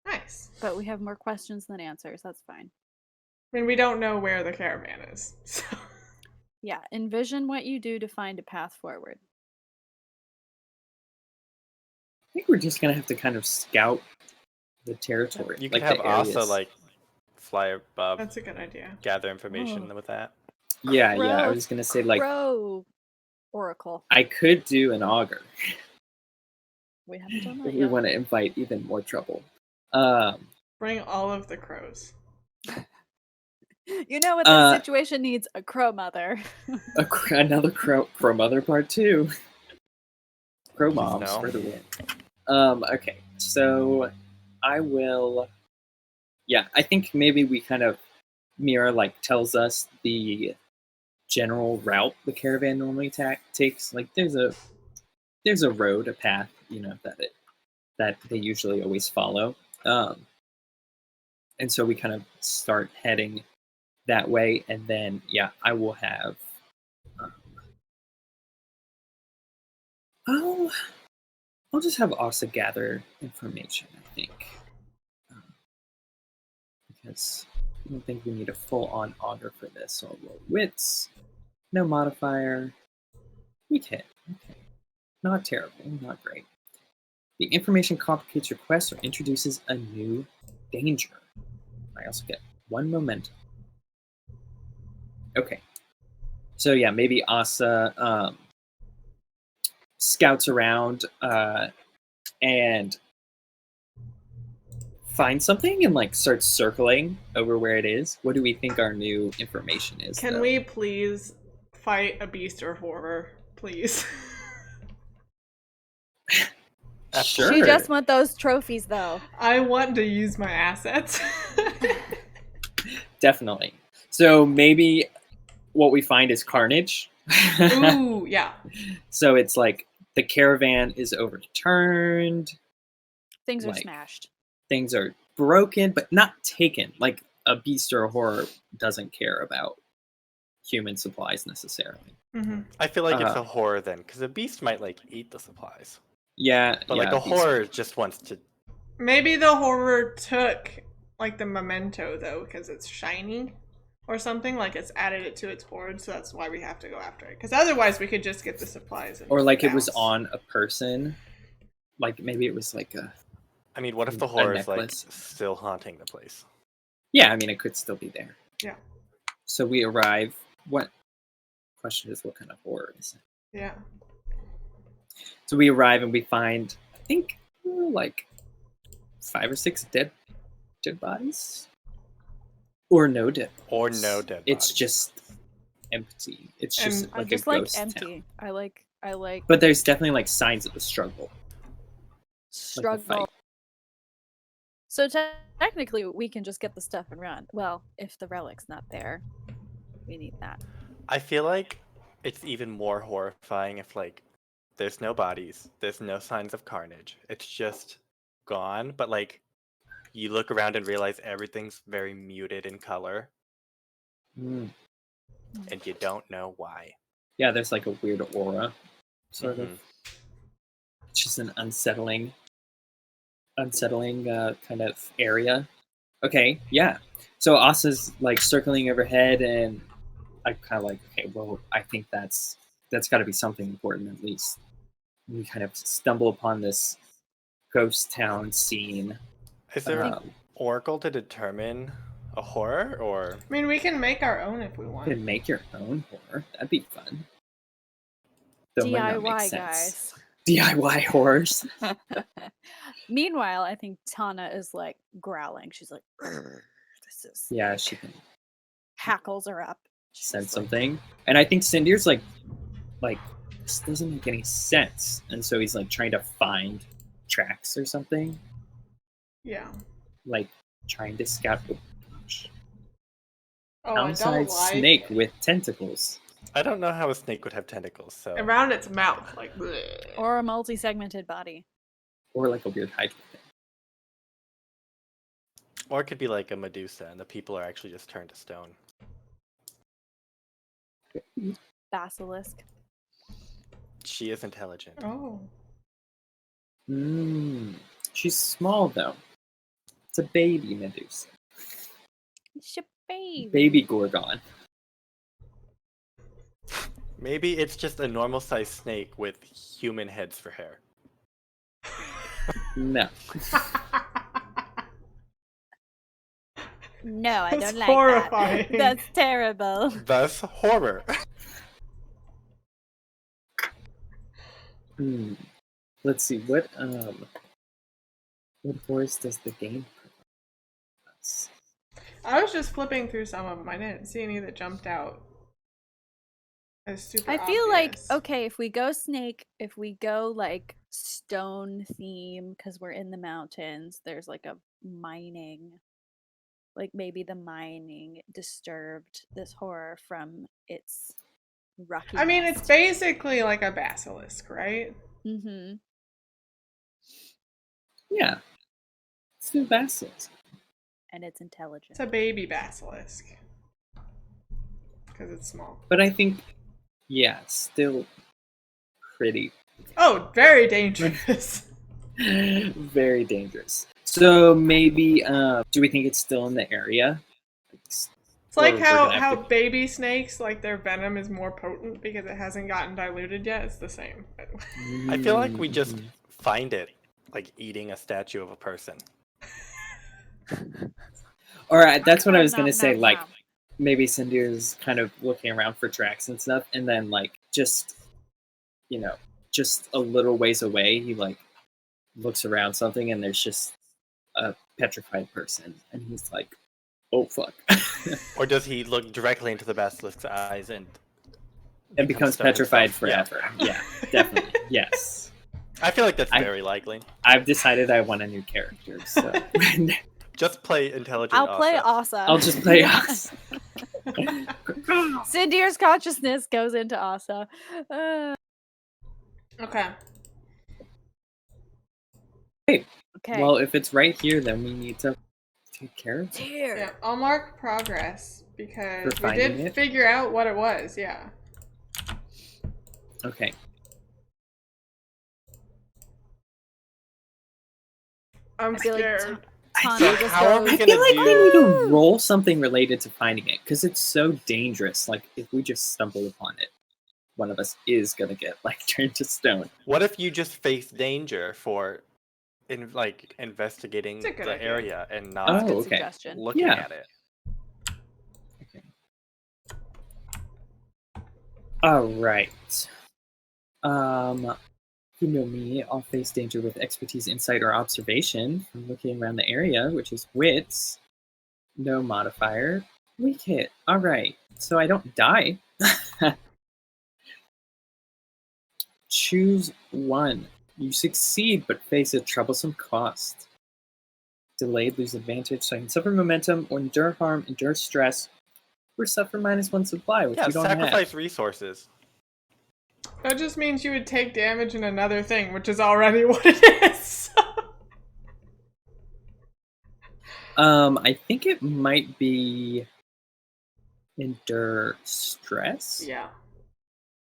Nice. But we have more questions than answers. That's fine. I mean, we don't know where the caravan is. So. Yeah, envision what you do to find a path forward. I think we're just going to have to kind of scout the territory. You could like have the areas. Asa like fly above, That's a good idea. gather information with that. Yeah. I was going to say, like, Crow Oracle. I could do an augur. We haven't done that If yet. we want to invite even more trouble. Bring all of the crows. You know what this situation needs? A crow mother. Another crow mother part 2. Crow moms for the win. Okay, so I will. Yeah, I think maybe we kind of Mira like tells us the general route the caravan normally takes. Like there's a road, a path, that they usually always follow. And so we kind of start heading that way, and then I will have. I'll just have Asa gather information, I think. Because I don't think we need a full-on augur for this. So I'll roll wits, no modifier. We can. Okay. Not terrible, not great. The information complicates your quest or introduces a new danger. I also get 1 momentum. Okay. So maybe Asa scouts around and finds something and like starts circling over where it is. What do we think our new information is? Can we please fight a beast or horror, please? Sure. She just want those trophies, though. I want to use my assets. Definitely. So maybe what we find is carnage. Ooh, yeah. So it's like the caravan is overturned. Things are smashed. Things are broken, but not taken. Like a beast or a horror doesn't care about human supplies necessarily. Mm-hmm. I feel like it's a horror then, because a beast might like eat the supplies. Yeah, but like a horror just wants to. Maybe the horror took like the memento though, because it's shiny or something. Like it's added it to its hoard, so that's why we have to go after it. Because otherwise, we could just get the supplies. And or like bounce. It was on a person. Like maybe it was like a. I mean, what if the horror is like still haunting the place? Yeah, I mean it could still be there. Yeah. So we arrive. What question is what kind of horror is it? Yeah. So we arrive and we find, I think, like 5 or 6 dead bodies, or no dead. Or bodies. no dead It's bodies. just empty. It's just And I like just a like ghost empty. town. I like But there's definitely like signs of a struggle. struggle. fight. So technically, we can just get the stuff and run. Well, if the relic's not there, we need that. I feel like it's even more horrifying if like there's no bodies, there's no signs of carnage. It's just gone, but like you look around and realize everything's very muted in color Mm. and you don't know why. Yeah, there's like a weird aura, sort of. Mhm. It's just an unsettling kind of area. Okay, yeah. So Asa's like circling overhead, and I'm kind of like, okay, well, I think that's got to be something important at least. We kind of stumble upon this ghost town scene. Is there an Um, oracle to determine a horror, or I mean, we can make our own if we want. and make your own horror. That'd be fun. Though it might not make DIY sense. guys. DIY horrors. Meanwhile, I think Tana is like growling. She's like, "Grr, this is Yeah, she can hackles are up. She's sense just like, something. And I think Sindier's like this doesn't make any sense. And so he's like trying to find tracks or something. Yeah. Like trying to scout the Oh, I don't outside like snake it. with tentacles. I don't know how a snake would have tentacles, so Around its mouth, like. bleh. or a multi-segmented body. Or like a weird hydra thing. or it could be like a Medusa and the people are actually just turned to stone. Basilisk. She is intelligent. Oh. She's small though. It's a baby Medusa. It's your baby. Baby Gorgon. Maybe it's just a normal sized snake with human heads for hair. No. No, I That's don't like horrifying. that. That's terrible. Thus, horror. Let's see, what horrors does the game provide us? I was just flipping through some of them. I didn't see any that jumped out as super I feel like, obvious. okay, if we go snake, if we go like stone theme, because we're in the mountains, there's like a mining, like maybe the mining disturbed this horror from its rocky. I mean, it's basically like a basilisk, right? Mm-hmm. Yeah. It's the basilisk. And it's intelligent. It's a baby basilisk. Because it's small. But I think, yeah, it's still pretty Oh, very dangerous. very dangerous. So maybe, do we think it's still in the area? It's like Or we're how gonna have to- baby snakes, like their venom is more potent because it hasn't gotten diluted yet. It's the same. I feel like we just find it like eating a statue of a person. All right, that's what I was No, gonna say. no, Like no. maybe Cinder's kind of looking around for tracks and stuff, and then like just just a little ways away, he like looks around something, and there's just a petrified person, and he's like, "Oh fuck!" Or does he look directly into the basilisk's eyes and becomes stone petrified himself? forever? Yeah, definitely. Yes, I feel like that's I- very likely. I've decided I want a new character, so Just play intelligent. I'll play Asa. Asa. I'll just play us. Sindier's consciousness goes into Asa. Okay. Okay. Well, if it's right here, then we need to take care of it. Here. Yeah, I'll mark progress because For we finding did it? figure out what it was. Yeah. Okay. I'm I feel like scared. Tana So just how are goes, we I gonna feel like we do- need to roll something related to finding it because it's so dangerous. Like if we just stumble upon it, one of us is gonna get like turned to stone. What if you just face danger for investigating That's a good the idea. area and Oh, not Good okay. suggestion. looking Yeah. at it? Okay. All right. You know me, I'll face danger with expertise, insight, or observation from looking around the area, which is wits. No modifier. Weak hit. All right. So I don't die. Choose one. You succeed, but face a troublesome cost. Delayed, lose advantage, so I can suffer momentum, or endure harm, endure stress, or suffer -1 supply, which Yeah, we don't sacrifice have. resources. That just means you would take damage in another thing, which is already what it is. I think it might be endure stress. Yeah.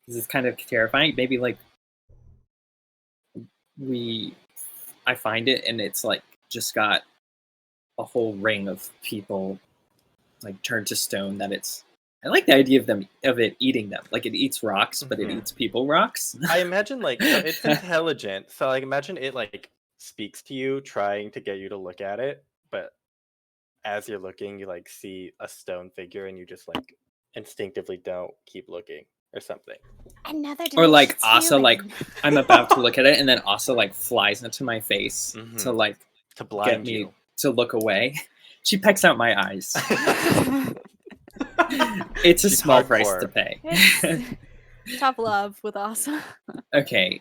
Because it's kind of terrifying. Maybe like I find it and it's like just got a whole ring of people like turned to stone. I like the idea of it eating them. Like it eats rocks, but it Mhm. eats people rocks. I imagine like so it's intelligent. So like imagine it like speaks to you, trying to get you to look at it, but as you're looking, you like see a stone figure and you just like instinctively don't keep looking or something. Another Or like delicious Asa, like human. I'm about to look at it, and then Asa like flies into my face to Mhm. like To get blind me you. to look away. She pecks out my eyes. It's a She's small price to hardcore. pay. It's tough love with Asa. Okay,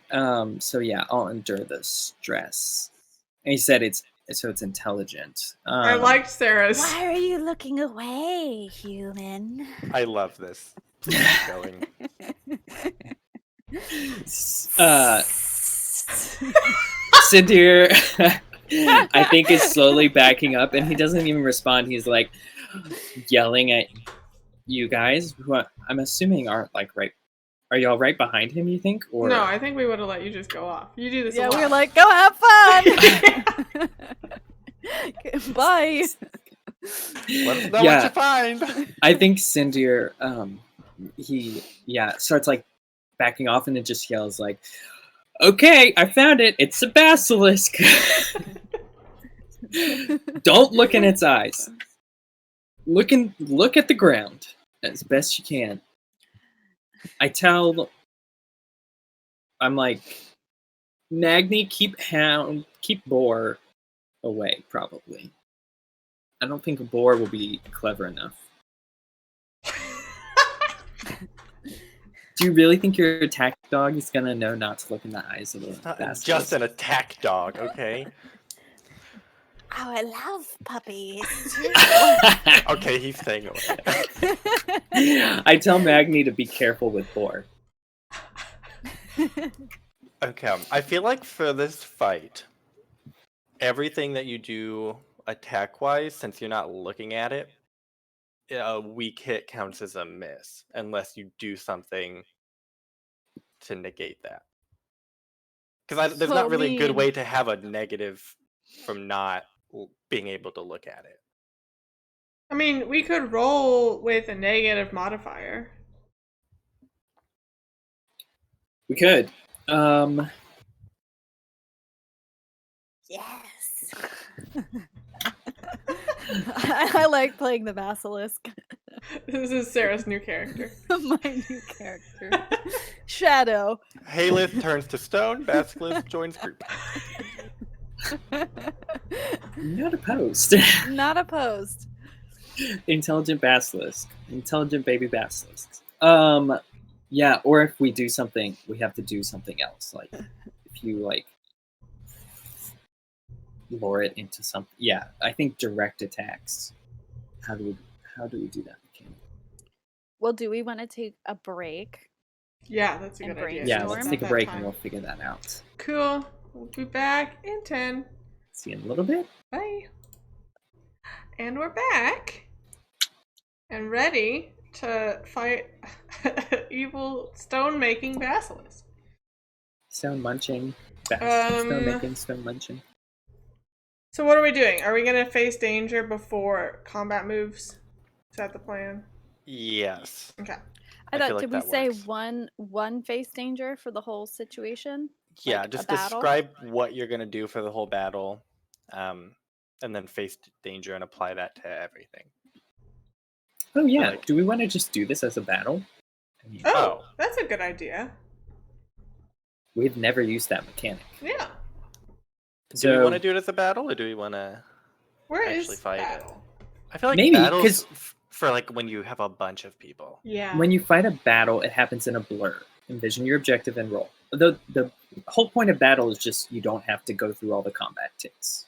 so yeah, I'll endure the stress. And he said it's intelligent. I liked Sarah's. Why are you looking away, human? I love this. Please keep going. Sindir, I think, is slowly backing up, and he doesn't even respond. He's like yelling at you guys, who I'm assuming aren't like right. Are y'all right behind him? You think? Or No, I think we would have let you just go off. You do this a Yeah, lot. we were like, go have fun. Bye. Let us know Yeah. what you find. I think Sindir, he starts like backing off, and it just yells like, "Okay, I found it. It's a basilisk. Don't look in its eyes. Look at the ground as best you can." I'm like, Magni, keep boar away. Probably. I don't think a boar will be clever enough. Do you really think your attack dog is gonna know not to look in the eyes of a basilisk? Just an attack dog, okay? Oh, I love puppies. Okay, he's staying away. I tell Magni to be careful with boar. Okay, I feel like for this fight, everything that you do attack-wise, since you're not looking at it, a weak hit counts as a miss, unless you do something to negate that. Because there's not really a good way to have a negative from not being able to look at it. I mean, we could roll with a negative modifier. We could. Yes. I like playing the basilisk. This is Sarah's new character. My new character. Shadow. Halith turns to stone, Basilisk joins group. Not opposed. Not opposed. Intelligent basilisk. Intelligent baby basilisks. Yeah, or if we do something, we have to do something else. Like, if you, like, lure it into something. Yeah, I think direct attacks. How do we do that? Well, do we want to take a break? Yeah, that's a And good idea. Yeah, brainstorm. let's It's take a not break that and time. we'll figure that out. Cool. We'll be back in 10. See you in a little bit. Bye. And we're back. And ready to fight evil stone-making basilisk. Stone munching. Um, Stone making, stone munching. So what are we doing? Are we going to face danger before combat moves? Is that the plan? Yes. Okay. I feel thought, like did we that say works. one face danger for the whole situation? Yeah, Like a just battle? describe what you're going to do for the whole battle, and then face danger and apply that to everything. Oh yeah. like- Do we want to just do this as a battle? I mean, Oh, that's a good idea. we've never used that mechanic. Yeah. Do we want to do it as a battle, or do we want to Where actually is fight battle? it? I feel like Maybe, battles 'cause- for like when you have a bunch of people. Yeah. When you fight a battle, it happens in a blur. Envision your objective and roll. The whole point of battle is just you don't have to go through all the combat ticks.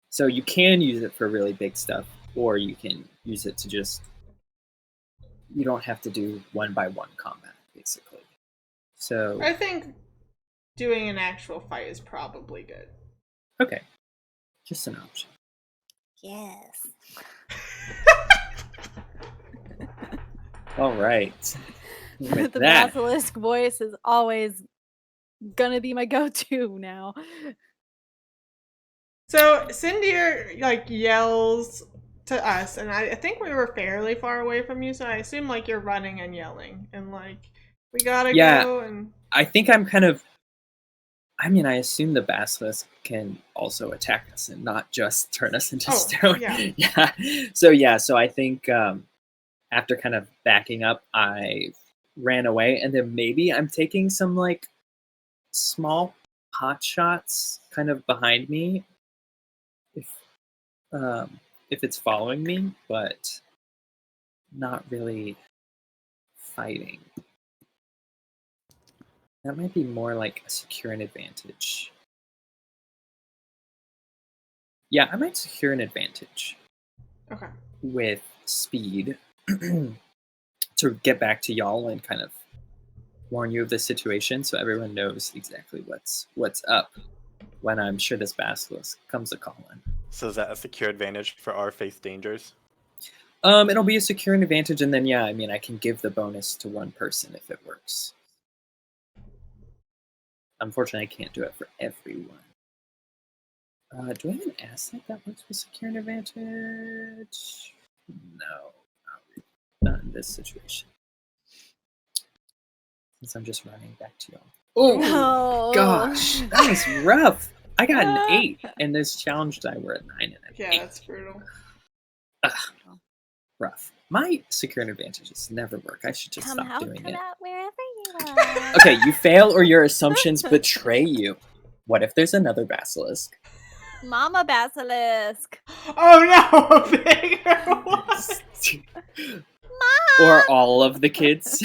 So you can use it for really big stuff, or you can use it to just... You don't have to do one-by-one combat, basically. So, I think doing an actual fight is probably good. okay. Just an option. Yes. All right. With The that, basilisk voice is always gonna be my go-to now. So Cindy like yells to us, and I think we were fairly far away from you, so I assume like you're running and yelling, and like we gotta go. And I think I'm kind of... I mean, I assume the basilisk can also attack us and not just turn us into stone. yeah. So I think after kind of backing up, I ran away, and then maybe I'm taking some like small pot shots kind of behind me if it's following me, but not really fighting. That might be more like a secure an advantage. Yeah, I might secure an advantage. Okay. With speed to get back to y'all and kind of warn you of the situation so everyone knows exactly what's up when I'm sure this basilisk comes a-calling. So is that a secure advantage for our face dangers? It'll be a secure an advantage, and then yeah, I mean I can give the bonus to one person if it works. Unfortunately, I can't do it for everyone. Do I have an asset that works with secure an advantage? No, not in this situation. Since I'm just running back to y'all. Oh, gosh, that was rough. I got an 8, and this challenge die were a 9 and an 8. That's brutal. Ugh, rough. My secure advantages never work. I should just stop doing it. Out wherever you are. Okay, you fail or your assumptions betray you. What if there's another basilisk? Mama basilisk. Oh no, a bigger one. Or all of the kids?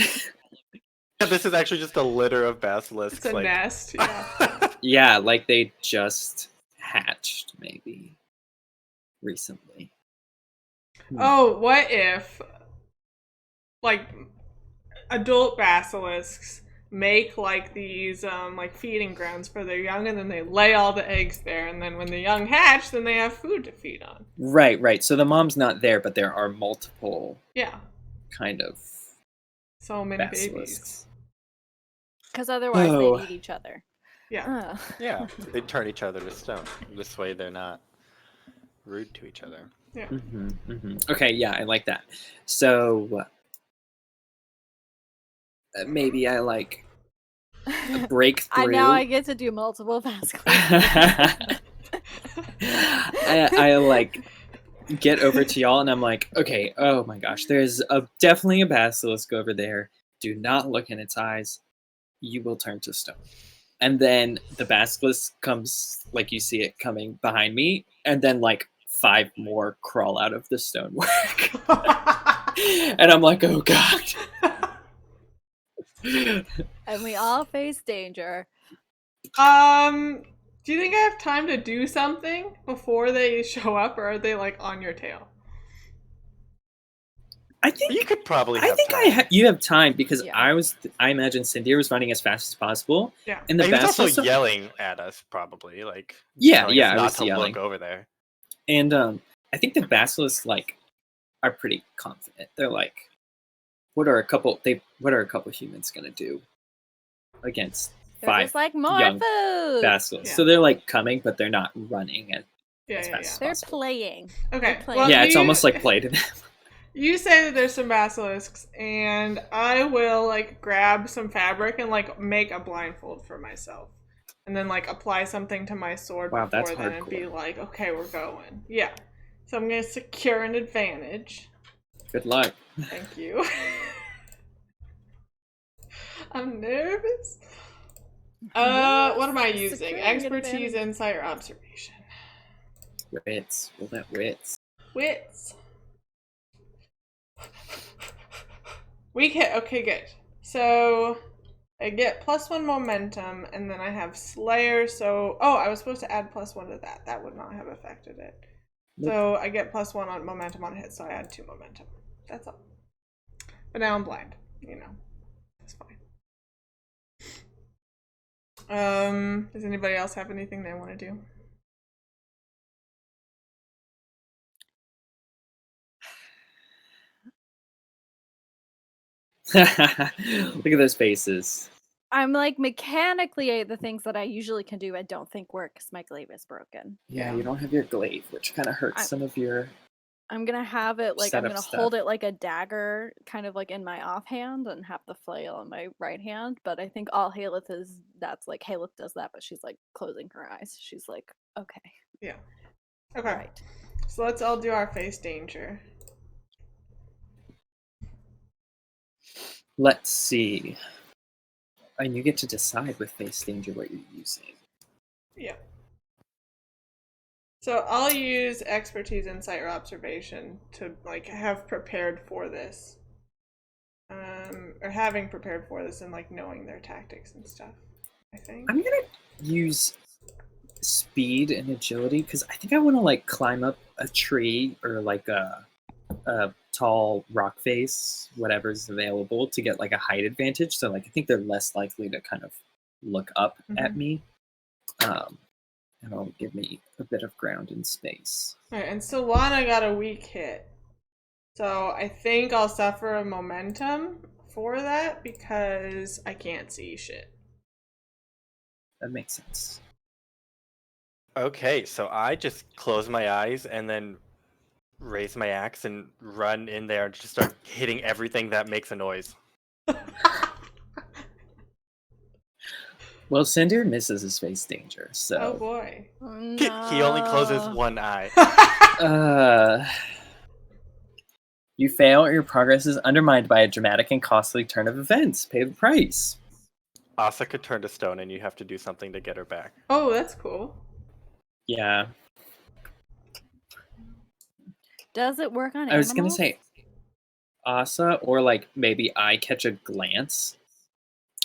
Yeah, this is actually just a litter of basilisks. It's a nest, yeah. Yeah, like they just hatched, maybe, recently. Oh, what if, like, adult basilisks make, like, these, like, feeding grounds for their young, and then they lay all the eggs there, and then when the young hatch, then they have food to feed on. Right. So the mom's not there, but there are multiple kind of so many basilisks. babies. Because otherwise they'd eat each other. Yeah. Yeah, they turn each other to stone. This way they're not rude to each other. Yeah. Okay, yeah, I like that. So maybe I like break through. Now I get to do multiple basilisks. I like get over to y'all and I'm like, okay, oh my gosh, there's definitely a basilisk over there. Do not look in its eyes. You will turn to stone. And then the basilisk comes, like you see it coming behind me, and then like 5 more crawl out of the stonework. And I'm like, oh god. And we all face danger. Do you think I have time to do something before they show up, or are they like on your tail? I think you could probably. You have time because Yeah. I imagine Cindy was running as fast as possible. Yeah. And the He was also basilisk yelling at us, probably like. Yeah, telling yeah, us I not was to yelling. Look over there. And I think the basilisks like are pretty confident. They're like, what are a couple humans gonna do against They're 5 just like more young food. basilisks? Yeah. So they're like coming, but they're not running as Yeah. fast as They're possible. playing. Okay. They're playing. Well, Yeah, it's almost like play to them. You say that there's some basilisks, and I will like grab some fabric and like make a blindfold for myself, and then like apply something to my sword Wow, before that's then, and be hardcore. like, okay, we're going. Yeah. So I'm gonna secure an advantage. Good luck. Thank you. I'm nervous. Yes, What am I the using? security Expertise, advantage. insight, or observation? Wits. Roll that wits. Wits. Weak hit. Okay, good. So I get +1 momentum, and then I have Slayer. So, I was supposed to add +1 to that. That would not have affected it. Nope. So I get +1 on momentum on hit. So I add 2 momentum. That's all. But now I'm blind. It's fine. Does anybody else have anything they want to do? Look at those faces. I'm like, mechanically, the things that I usually can do, I don't think work because my glaive is broken. Yeah, Yeah. you don't have your glaive, which kind of hurts some of your. I'm gonna have it like I'm Setup gonna stuff. hold it like a dagger, kind of like in my offhand, and have the flail in my right hand. But I think all Haleth is that's like Haleth does that, but she's like closing her eyes. She's like, okay, Yeah. Okay. right. So let's all do our face danger. Let's see. And you get to decide with face danger what you're using. Yeah. So I'll use expertise, insight, or observation to like have prepared for this. Or having prepared for this and like knowing their tactics and stuff, I think. I'm gonna use speed and agility because I think I want to like climb up a tree or like a tall rock face, whatever's available, to get like a height advantage. So like I think they're less likely to kind of look up at me, and it'll give me a bit of ground and space. Alright, and Solana got a weak hit. So I think I'll suffer a momentum for that because I can't see shit. That makes sense. Okay, so I just close my eyes and then raise my axe and run in there and just start hitting everything that makes a noise. Well, Cinder misses his face danger, so. Oh boy. He only closes one eye. You fail or your progress is undermined by a dramatic and costly turn of events. Pay the price. Asa could turn to stone and you have to do something to get her back. Oh, that's cool. Yeah. Does it work on I was going to animals? say Asa, or like maybe I catch a glance.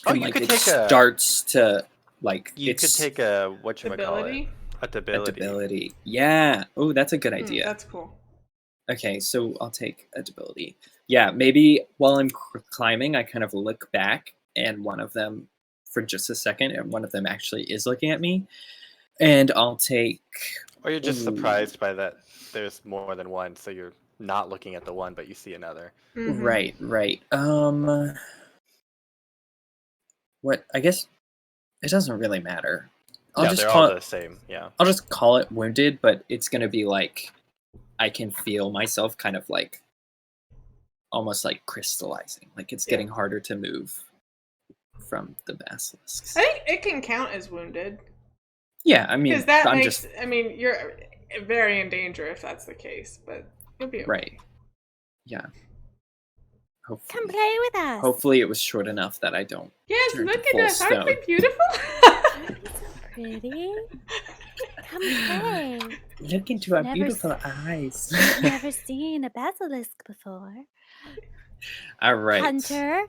Oh, And you like could it take a. starts to like You it's could take a Ability? a debility. debility. Yeah. Oh, that's a good idea. That's cool. Okay, so I'll take a debility. Yeah, maybe while I'm climbing, I kind of look back, and one of them, for just a second, and one of them actually is looking at me, and I'll take. Or you're just surprised by that there's more than one, so you're not looking at the one, but you see another. Mm-hmm. Right. What? I guess it doesn't really matter. I'll just they're call all it. the same. Yeah. I'll just call it wounded, but it's gonna be like I can feel myself kind of like almost like crystallizing. Like it's getting harder to move from the basilisks. I think it can count as wounded. Yeah, I mean, Because that I'm makes. just I mean, you're very in danger if that's the case, but you'll be okay. right. Yeah. Hopefully, Come play with us. hopefully it was short enough that I don't. Yes, turn to look at full us. Aren't we stone. beautiful? Pretty. Come play. Look into our Never beautiful eyes. Never seen a basilisk before. All right. Hunter.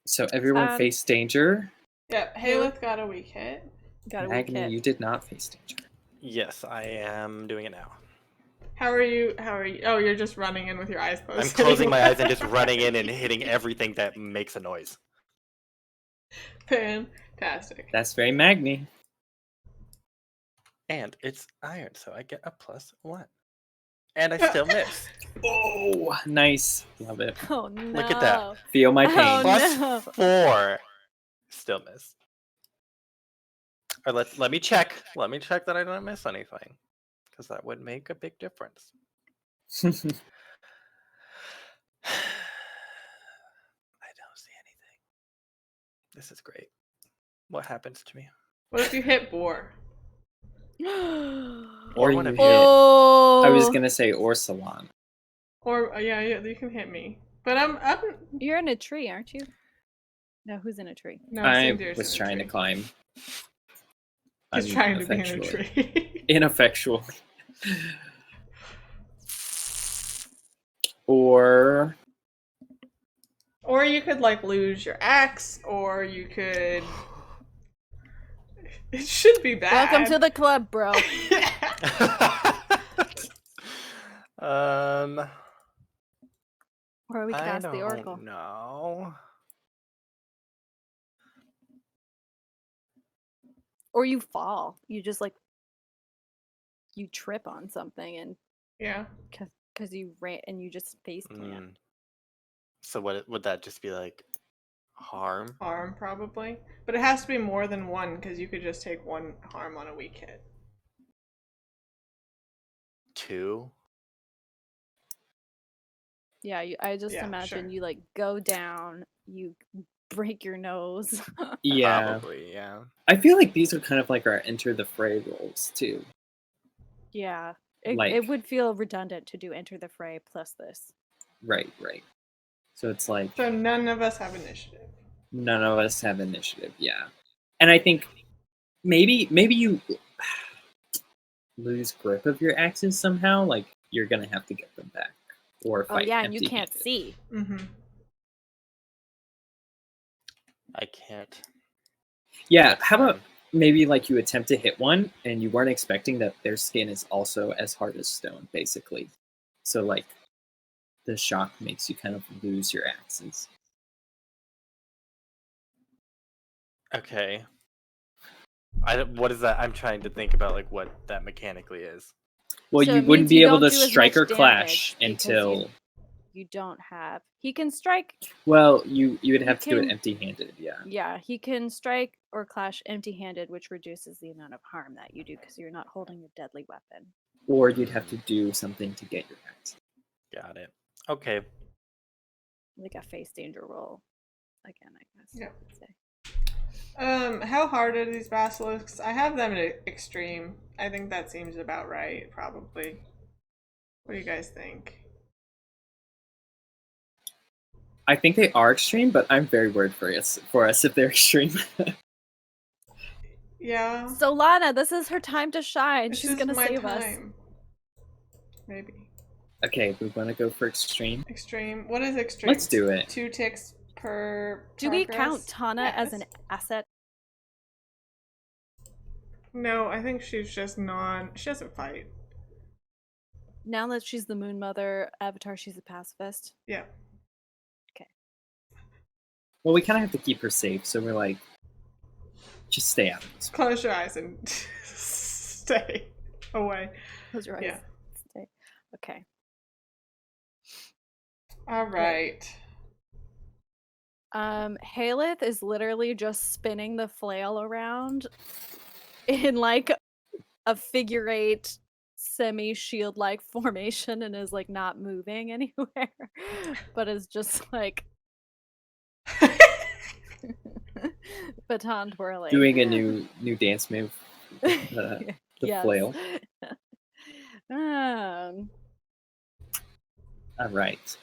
So everyone face danger. Yeah, Haleth got a weak hit. Got a weak Agni, hit. you did not face danger. Yes, I am doing it now. How are you? Oh, you're just running in with your eyes closed. I'm closing my eyes and just running in and hitting everything that makes a noise. Fantastic. That's very Magni. And it's iron, so I get a +1. And I still miss. Oh, nice. Love it. Oh no. Look at that. Feel my pain. Oh, Plus no. 4. Still miss. Or let me check. Let me check that I don't miss anything. Because that would make a big difference. I don't see anything. This is great. What happens to me? What if you hit Boar? Or one you of hit. you. Oh. I was gonna say or Salon. Or yeah, you can hit me. But I'm You're in a tree, aren't you? No, who's in a tree? no. I Cindier's was in a trying to tree. climb. He's trying to be in a Ineffectually. tree. Ineffectually. Or Or you could like lose your axe, or you could. It should be bad. Welcome to the club, bro. Or we could I ask the don't oracle. know. Or you fall. You just like you trip on something and Yeah. because you ran and you just face plant. Mm. So what would that just be like? Harm? Harm, probably. But it has to be more than one, because you could just take one harm on a weak hit. 2? Yeah, I just Yeah, imagine sure. you like go down, you break your nose. yeah. Probably, yeah. I feel like these are kind of like our enter the fray rolls too. Yeah, Like- it would feel redundant to do enter the fray plus this. Right. So it's like So none of us have initiative. none of us have initiative, yeah. And I think maybe you lose grip of your axes somehow, like you're gonna have to get them back. Or Oh fight yeah, and you can't empty-handed. see. Mm-hmm. I can't. Yeah, That's how about fine. maybe like you attempt to hit one and you weren't expecting that their skin is also as hard as stone, basically. So like the shock makes you kind of lose your axes. Okay. What is that? I'm trying to think about like what that mechanically is. Well, So you it wouldn't means be you able don't to do as strike much or clash damage because until you don't have. He can strike. well, you would have to do it can- empty-handed, yeah. Yeah, he can strike or clash empty-handed, which reduces the amount of harm that you do because you're not holding a deadly weapon. Or you'd have to do something to get your axe. Got it. Okay. Like a face danger roll. Again, I guess. Yeah. I would say. How hard are these basilisks? I have them at extreme. I think that seems about right, probably. What do you guys think? I think they are extreme, but I'm very worried for us if they're extreme. Yeah. So Lana, this is her time to shine. This She's is gonna my save us. time. Maybe. Okay, we want to go for extreme. Extreme. What is extreme? Let's do it. 2 ticks per Do we progress? count Tana Yeah, as an asset? No, I think she's just she doesn't fight. Now that she's the Moon Mother avatar, she's a pacifist. Yeah. Well, we kind of have to keep her safe, so we're like, just stay out of this. Close your eyes and stay away. Close your eyes. Yeah. Stay. Okay. All right. Haleth is literally just spinning the flail around in like a figure 8 semi-shield like formation and is like not moving anywhere, but is just like baton twirling. Doing a new dance move, the Yes. flail. Um, All right.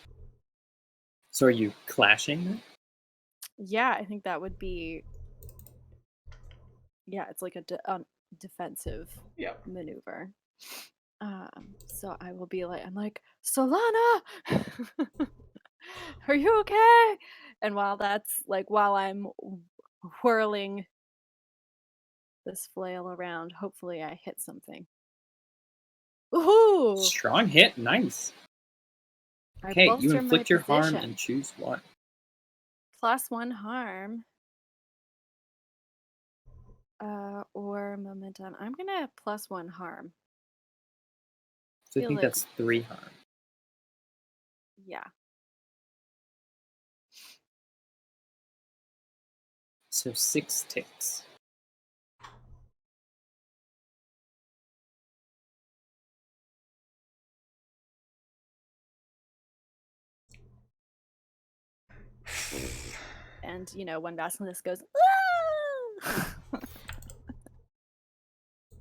So are you clashing? yeah, I think that would be. Yeah, it's like a defensive Yep. maneuver. So I will be like, I'm like, Solana, are you okay? And while I'm whirling this flail around, hopefully I hit something. Ooh! Strong hit, nice. I Okay, you bolster inflict my your harm position. and choose one. +1 harm. Or momentum. I'm gonna +1 harm. So I Feel think like- that's 3 harm. Yeah. So 6 ticks. And when Basilisk goes, ah!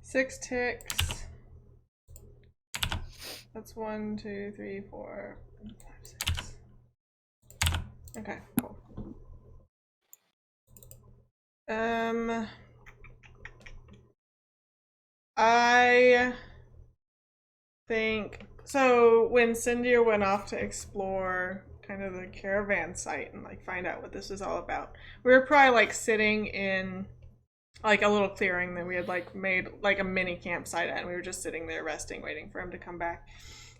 6 ticks. That's 1, 2, 3, 4, 5, 6. Okay, cool. I think so. When Cindia went off to explore kind of the caravan site and like find out what this is all about, we were probably like sitting in like a little clearing that we had like made like a mini campsite at, and we were just sitting there resting, waiting for him to come back.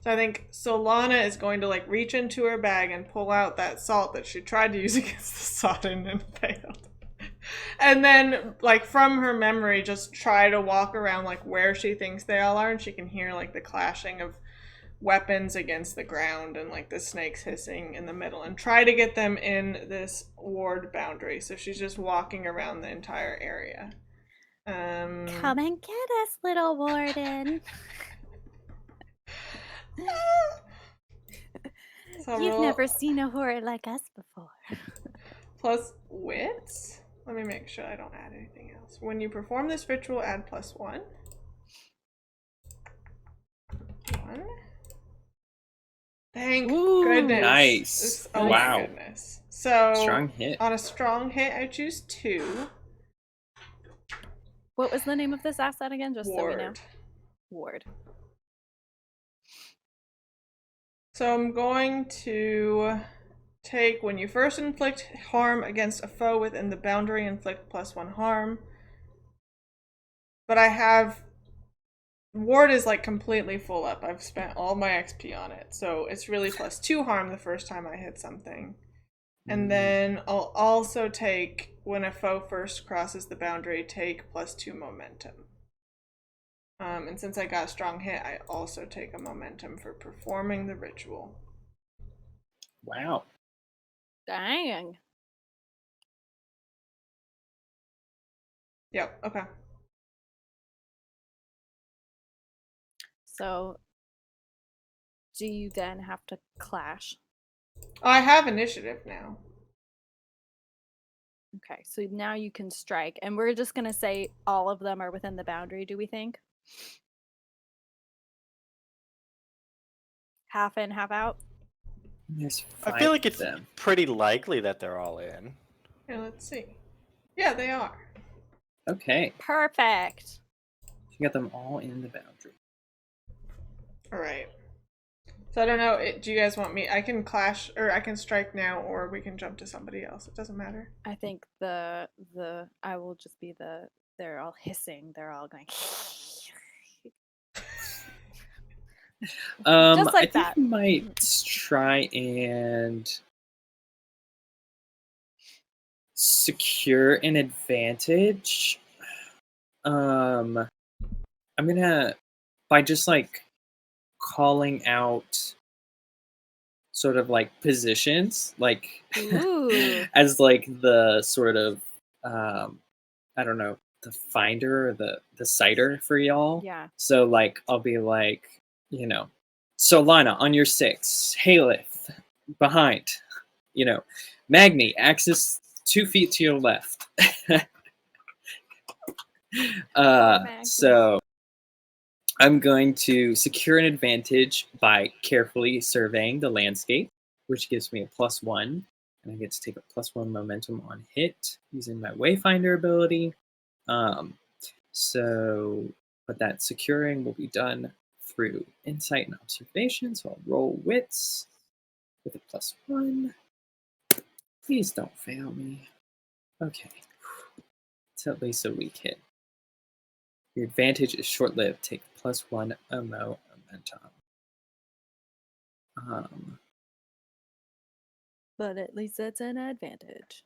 So I think Solana is going to like reach into her bag and pull out that salt that she tried to use against the Sodden and failed. And then like from her memory just try to walk around like where she thinks they all are, and she can hear like the clashing of weapons against the ground and like the snakes hissing in the middle, and try to get them in this ward boundary. So she's just walking around the entire area. Come and get us, little warden. So You've roll never seen a horror like us before. plus wits. Let me make sure I don't add anything else. When you perform this ritual, add +1. 1. Thank goodness. Nice. Oh Wow. my goodness. So Strong hit. on a strong hit, I choose 2. What was the name of this asset again? Just so we know. Ward. Ward. So I'm going to take, when you first inflict harm against a foe within the boundary, inflict +1 harm. But I have, ward is like completely full up. I've spent all my XP on it. So it's really +2 harm the first time I hit something. And then I'll also take, when a foe first crosses the boundary, take +2 momentum. And since I got a strong hit, I also take a momentum for performing the ritual. Wow. Dang. Yep, okay. So, do you then have to clash? I have initiative now. Okay, so now you can strike. And we're just going to say all of them are within the boundary, do we think? Half in, half out? There's I feel like five it's of them. pretty likely that they're all in. Yeah, let's see. Yeah, they are. Okay. Perfect. You got them all in the boundary. All right. So I don't know. Do you guys want me? I can clash, or I can strike now, or we can jump to somebody else. It doesn't matter. I think I will just be they're all hissing. They're all going. Just like I think that. you might try and secure an advantage. I'm gonna, by just like calling out sort of like positions, like Ooh. as like the sort of I don't know, the finder or the citer for y'all. Yeah. So like I'll be like, you know, Solana on your 6, Halith behind, you know, Magni axis 2 feet to your left. So I'm going to secure an advantage by carefully surveying the landscape, which gives me a +1, and I get to take a +1 momentum on hit using my Wayfinder ability. But that securing will be done through insight and observation. So I'll roll wits with a +1. Please don't fail me. Okay, it's at least a weak hit. Your advantage is short-lived. Take +1 momentum. But at least it's an advantage.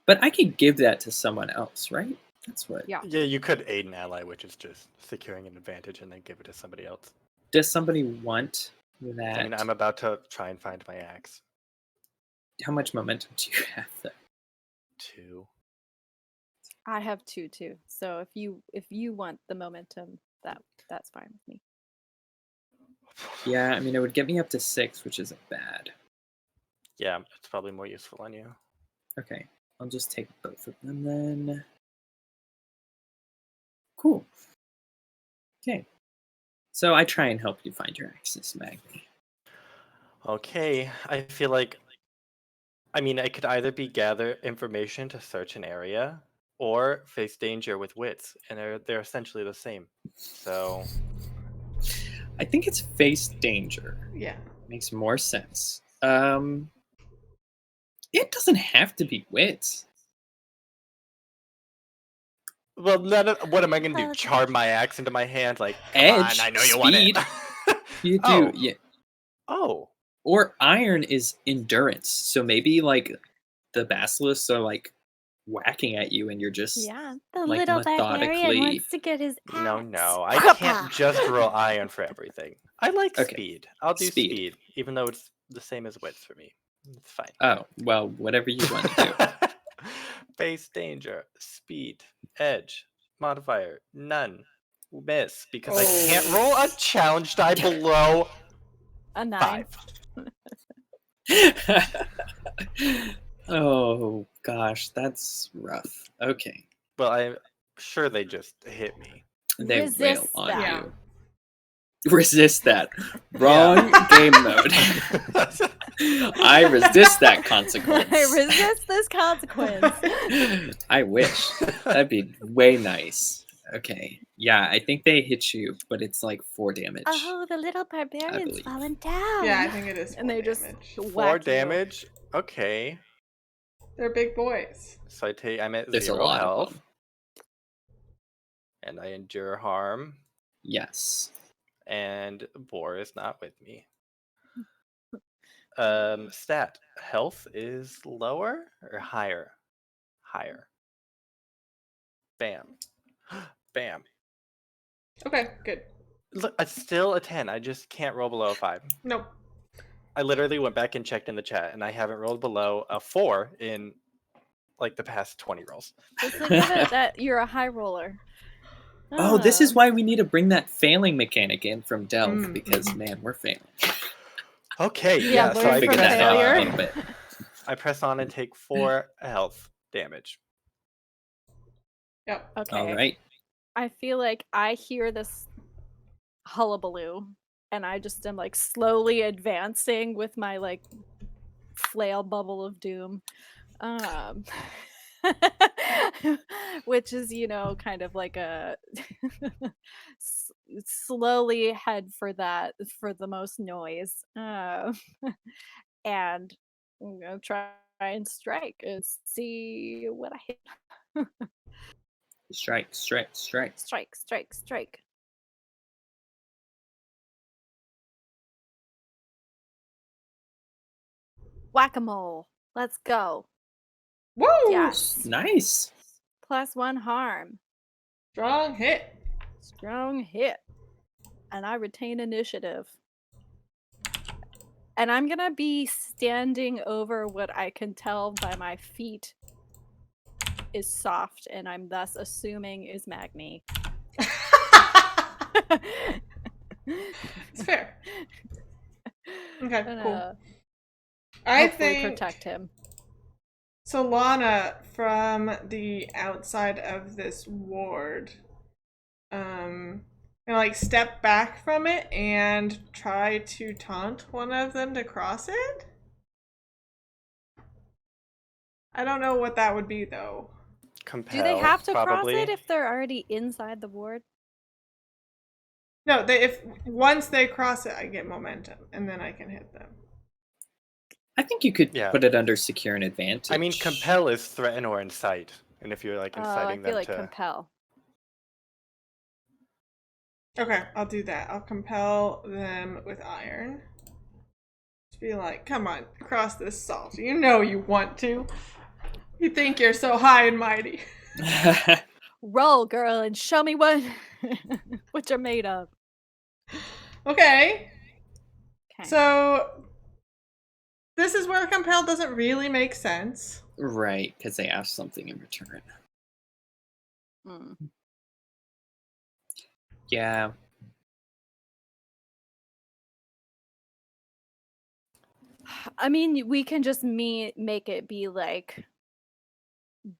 But I could give that to someone else, right? That's what. Yeah. Yeah, you could aid an ally, which is just securing an advantage and then give it to somebody else. Does somebody want that? I mean, I'm about to try and find my axe. How much momentum do you have there? 2. I have 2 too. So if you want the momentum, that's fine with me. Yeah, I mean it would get me up to 6, which isn't bad. Yeah, it's probably more useful on you. Okay, I'll just take both of them then. Cool. Okay. So I try and help you find your axis, Magni. Okay, I feel like I mean, I could either be gather information to search an area, or face danger with wits, and they're essentially the same. So I think it's face danger. Yeah. Makes more sense. It doesn't have to be wits. well, what am I gonna do? Charm my axe into my hand? Like, come Edge, on, I know you speed. want it. You do, Oh. yeah. Oh, Or iron is endurance. So maybe like the basilisks are like whacking at you, and you're just Yeah, the like little barbarian methodically. wants to get his no, axe. I can't just roll iron for everything. I like Okay. speed. I'll do Speed. speed, even though it's the same as wits for me. It's fine. Oh well, whatever you want to do. Face danger, speed, edge, modifier, none. Miss, because I can't roll a challenge die below A 9. 5. Oh gosh, that's rough. Okay, Well, I'm sure they just hit me. they wail Resist on that. you. Resist that. Wrong game mode. I resist that consequence. I resist this consequence. I wish. That'd be way nice. Okay. Yeah, I think they hit you, but it's like 4 damage. Oh, the little barbarian's believe. fallen down. Yeah, I think it is. And they just damage. 4 whack you. damage? Okay. They're big boys. So I'm at There's a 0 lot of health. them. And I endure harm. Yes. And Boar is not with me. Stat. Health is lower or higher? Higher. Bam. Bam. Okay, good. Look, it's still a 10. I just can't roll below a 5. Nope. I literally went back and checked in the chat, and I haven't rolled below a 4 in like the past 20 rolls. Just think of it that you're a high roller. Oh, this is why we need to bring that failing mechanic in from Delve, because man, we're failing. Okay, Yeah, so learn I from figured that out failure. a little bit. I press on and take 4 health damage. Yep. Okay. All right. I feel like I hear this hullabaloo, and I just am like slowly advancing with my like flail bubble of doom. Which is, kind of like a slowly head for the most noise. And I'm gonna try and strike and see what I hit. Strike, strike, strike. Strike, strike, strike. Whack-a-mole. Let's go. Woo! Yes. Nice. +1 harm. Strong hit. Strong hit. And I retain initiative. And I'm gonna be standing over what I can tell by my feet is soft, and I'm thus assuming is Magni. It's fair. Okay, And, cool. I hopefully think protect him. Solana from the outside of this ward, gonna like step back from it and try to taunt one of them to cross it. I don't know what that would be though. Compel, Do they have to probably. cross it if they're already inside the ward? No, if once they cross it, I get momentum, and then I can hit them. I think you could Yeah. put it under secure and advantage. I mean, compel is threaten or incite, and if you're like I inciting feel them like to, compel. Okay, I'll do that. I'll compel them with iron. Just be like, come on, cross this salt. You know you want to. You think you're so high and mighty. Roll, girl, and show me what what you're made of. Okay. Okay. So this is where compel doesn't really make sense. Right, because they asked something in return. Mm. Yeah. I mean, we can just make it be like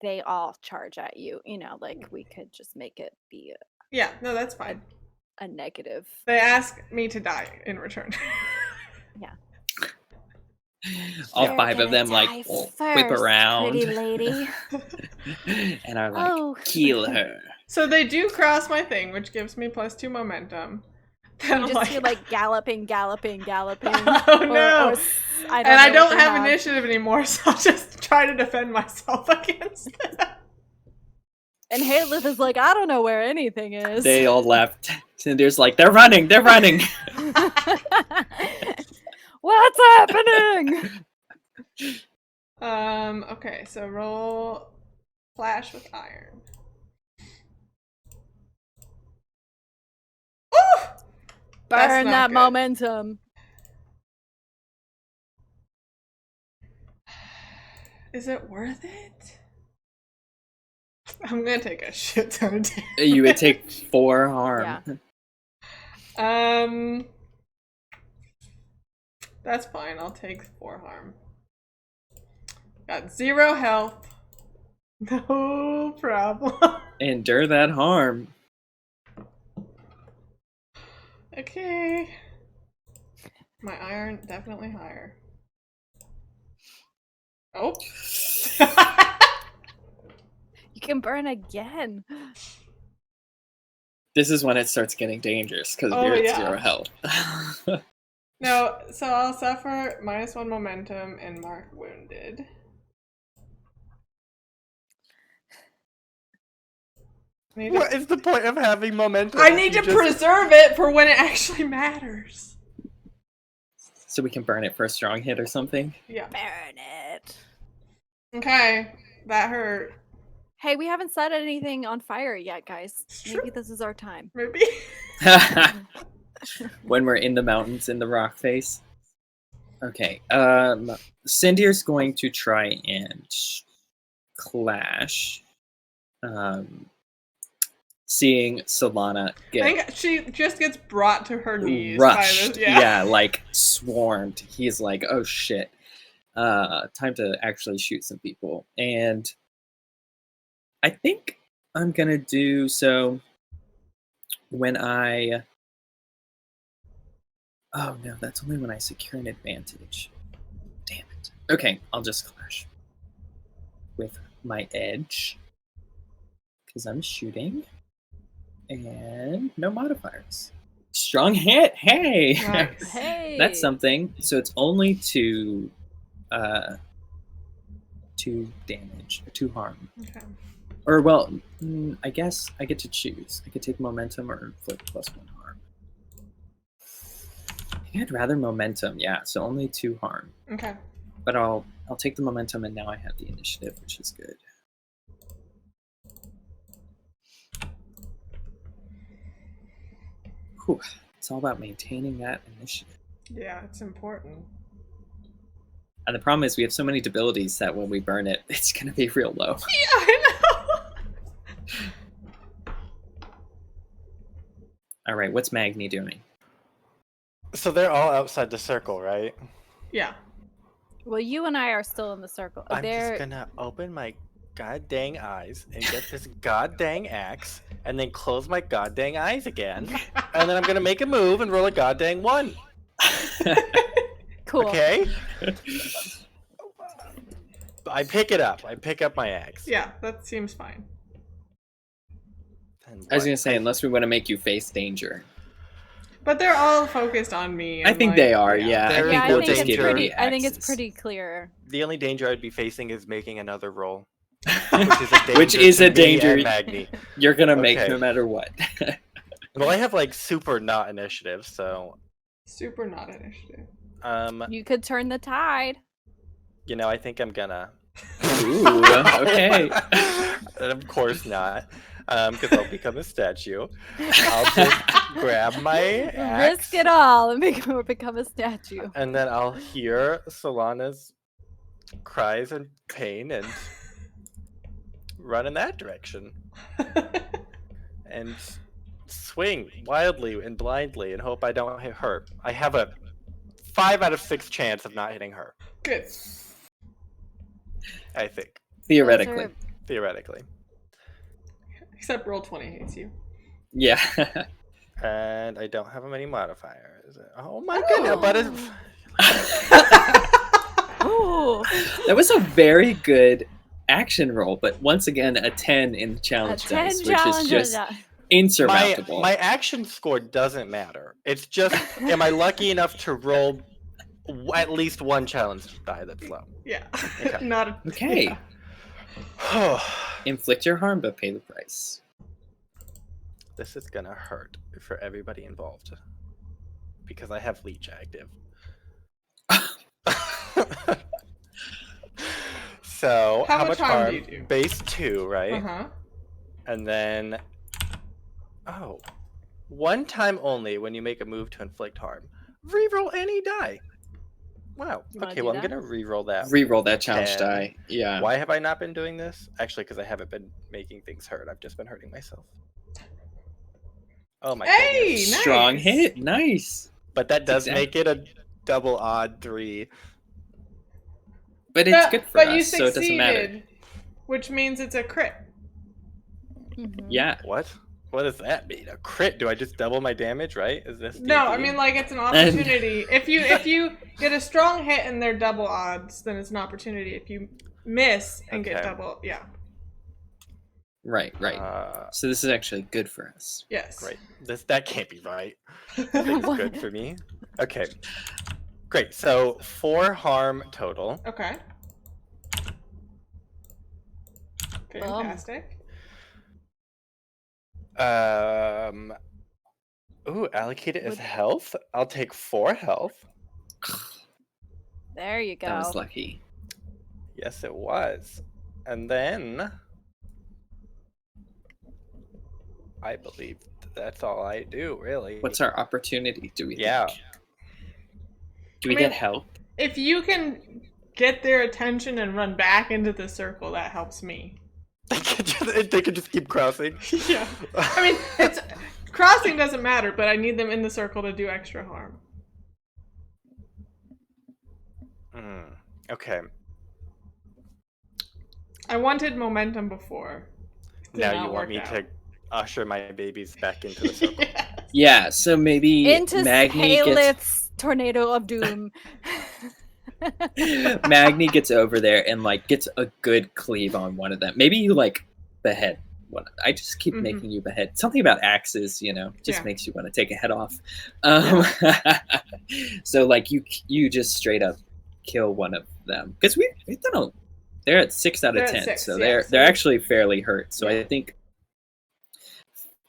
they all charge at you. Like we could just make it be Yeah, no, that's fine. a negative. They ask me to die in return. Yeah. All You're 5 of gonna them die like whip first, around pretty lady. and are like, Oh. kill her. So they do cross my thing, which gives me +2 momentum. You just hear like galloping. Oh or, no! I And I know what don't they have initiative anymore, so I'll just try to defend myself against them. And Haleth is like, I don't know where anything is. They all left. Cinder's like, they're running. What's happening? Okay, so roll flash with iron. Ooh! Burn that good. momentum. Is it worth it? I'm gonna take a shit ton of damage. You would take 4 harm. Yeah. That's fine. I'll take 4 harm. Got 0 health. No problem. Endure that harm. Okay. My iron definitely higher. Oh. You can burn again. This is when it starts getting dangerous because Oh, you're at yeah. 0 health. No, so I'll suffer -1 momentum and mark wounded. What is the point of having momentum? I need to preserve it for when it actually matters. So we can burn it for a strong hit or something? Yeah. Burn it. Okay, that hurt. Hey, we haven't set anything on fire yet, guys. Sure. Maybe this is our time. Maybe. When we're in the mountains in the rock face. Okay. Cindy's going to try and clash. Seeing Solana I get think she just gets brought to her knees rushed. by this. Yeah. Like swarmed. He's like, oh shit. Time to actually shoot some people. And I think I'm gonna do so when I... Oh no, that's only when I secure an advantage. Damn it. Okay, I'll just clash with my edge because I'm shooting and no modifiers. Strong hit. Hey, Nice. Hey. that's something. So it's only 2 damage, 2 harm. Okay. Or well, I guess I get to choose. I could take momentum or flip +1 harm. I think I'd rather momentum. Yeah, so only 2 harm. Okay. But I'll take the momentum, and now I have the initiative, which is good. Whew. It's all about maintaining that initiative. Yeah, it's important. And the problem is we have so many debilities that when we burn it, it's going to be real low. Yeah, I know. All right, what's Magni doing? So they're all outside the circle, right? Yeah. Well, you and I are still in the circle. I'm just gonna open my god dang eyes and get this god dang axe, and then close my god dang eyes again, and then I'm gonna make a move and roll a god dang 1. Cool. Okay? I pick it up. I pick up my axe. Yeah, that seems fine. And I was what? going to say, unless we want to make you face danger. But they're all focused on me. I and, think like, they are, yeah. There I is think I we'll think just it's give her pretty. the I think it's axes. pretty clear. The only danger I'd be facing is making another roll, Which is a to me danger. and Magni. You're going to make Okay. no matter what. Well, I have like super not initiative, so Super not initiative. You could turn the tide. you know, I think I'm gonna. Ooh, okay. And of course not, because I'll become a statue. I'll just grab my axe, Risk it all and become a statue. and then I'll hear Solana's cries and pain and run in that direction and swing wildly and blindly and hope I don't hit her. I have a 5 out of 6 chance of not hitting her. Good. I think, Theoretically. theoretically. Except roll 20 hates you. Yeah. And I don't have many modifiers. Oh my goodness, but it's... Ooh, That was a very good action roll, but once again, a 10 in the a challenge 10 dice, which is challenge. just insurmountable. My action score doesn't matter. It's just, am I lucky enough to roll at least one challenge die that's low? Yeah. Okay. Not a, Okay. yeah. Inflict your harm, but pay the price. This is gonna hurt for everybody involved because I have leech active. So How how much much harm harm? do you do? Base 2, right? Uh-huh. And then, one time only when you make a move to inflict harm. Reroll any die. Wow. You wanna Okay, do well, I'm that? going to reroll that. Reroll that challenge 10. die. Yeah. Why have I not been doing this? Actually, because I haven't been making things hurt. I've just been hurting myself. Oh my Hey, goodness. nice. Strong hit. Nice. But that does Exactly. make it a double odd 3. But it's good for but us, you so it doesn't matter. succeeded, which means it's a crit. Mhm. Yeah. What? What does that mean? A crit? Do I just double my damage, right? Is this No, I D&D? mean like it's an opportunity. if you get a strong hit and they're double odds, then it's an opportunity. If you miss and get Okay. double, yeah. Right. So this is actually good for us. Yes. Great. That can't be right. I think it's good for me. Okay. Great. So 4 harm total. Okay. Fantastic. Ooh, allocate it as health. I'll take 4 health. There you go. That was lucky. Yes, it was. And then I believe that's all I do, really. What's our opportunity? Do we? Yeah. Think? Do we get help? If you can get their attention and run back into the circle, that helps me. They could just keep crossing. Yeah. I mean, it's crossing doesn't matter, but I need them in the circle to do extra harm. Okay. I wanted momentum before. Now you want me to usher my babies back into the circle. Yeah, so maybe Into Magni Haleth's tornado of doom. Magni gets over there and like gets a good cleave on one of them. Maybe you like behead one. I just keep making you behead. Something about axes, just makes you want to take a head off. So like you just straight up kill one of them because we've done they're at 6 out of 10, 6, so they're actually fairly hurt. So I think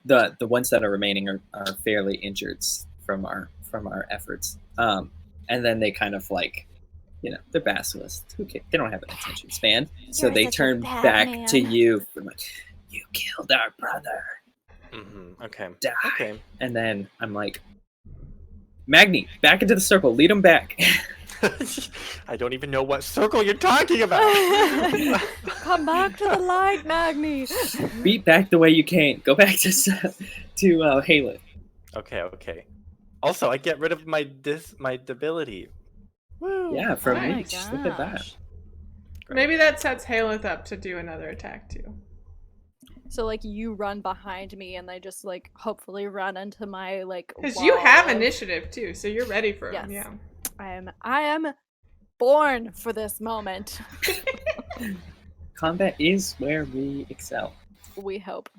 the ones that are remaining are fairly injured from our efforts. And then they kind of like, they're basilisks. They don't have an attention span, so they turn back to you for like, you killed our brother. Okay. Die. Okay. And then I'm like, Magni, back into the circle. Lead them back. I don't even know what circle you're talking about. Come back to the light, Magni. Beat back the way you came. Go back to Herein. Okay. Also, I get rid of my debility. Woo. Yeah, from my reach. Look at that. gosh. Maybe that sets Haleth up to do another attack too. So like you run behind me and they just like hopefully run into my like Because you have wall. initiative too, so you're ready for him. Yes. Yeah. I am born for this moment. Combat is where we excel. We hope.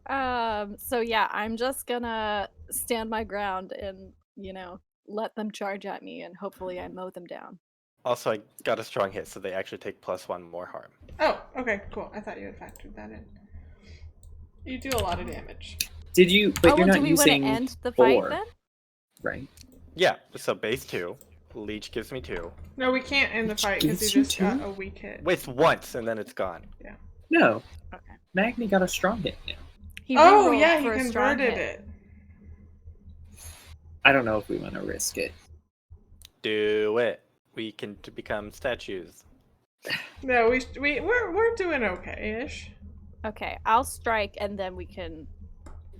So yeah, I'm just gonna stand my ground and, let them charge at me and hopefully I mow them down. Also, I got a strong hit, so they actually take +1 more harm. Oh, okay, cool. I thought you had factored that in. You do a lot of damage. Did you? But you're not do we using want to end the fight 4, then? right? Yeah, so base 2. Leech gives me 2. No, we can't end the fight because gives he you just 2? got a weak hit. It's once, and then it's gone. Yeah. No. Okay. Magni got a strong hit now. He Oh, rerolled yeah, he for a strong converted hit. it. I don't know if we want to risk it. Do it. We can become statues. No, we're doing okay-ish. Okay, I'll strike and then we can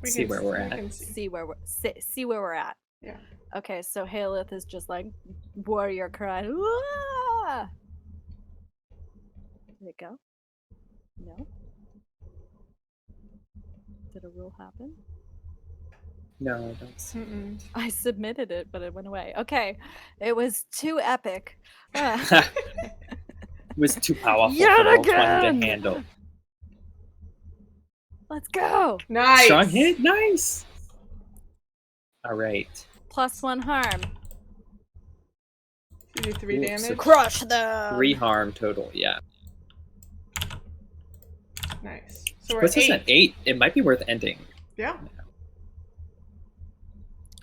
See where we're at. see where we're at. Yeah. Okay, so Haleth is just like warrior crying. Wah! Did it go? No. Did a roll happen? No, that's Mm-mm. I submitted it, but it went away. Okay, it was too epic. it was too powerful Yet for Roll20 again! to handle. Let's go. Nice. Strong hit, nice. All right. +1 harm. You do 3 Ooh, damage. so Crush them. 3 harm total. Yeah. Nice. So we're What's at this 8. at 8? It might be worth ending. Yeah.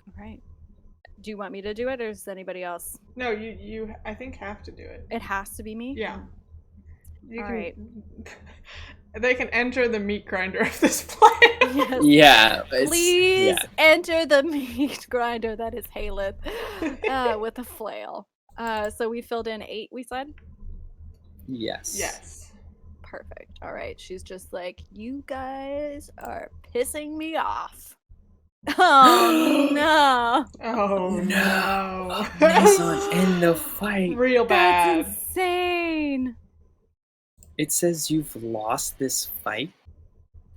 All right. Do you want me to do it, or is anybody else? No, you I think have to do it. It has to be me. Yeah. You All can. right. They can enter the meat grinder of this plan. Yes. Yeah. Please Yeah. enter the meat grinder that is Haleth with a flail. So we filled in 8, we said? Yes. Yes. Perfect. All right. She's just like, you guys are pissing me off. Oh, no. Oh no. Maison in the fight. Real bad. That's insane. It says you've lost this fight?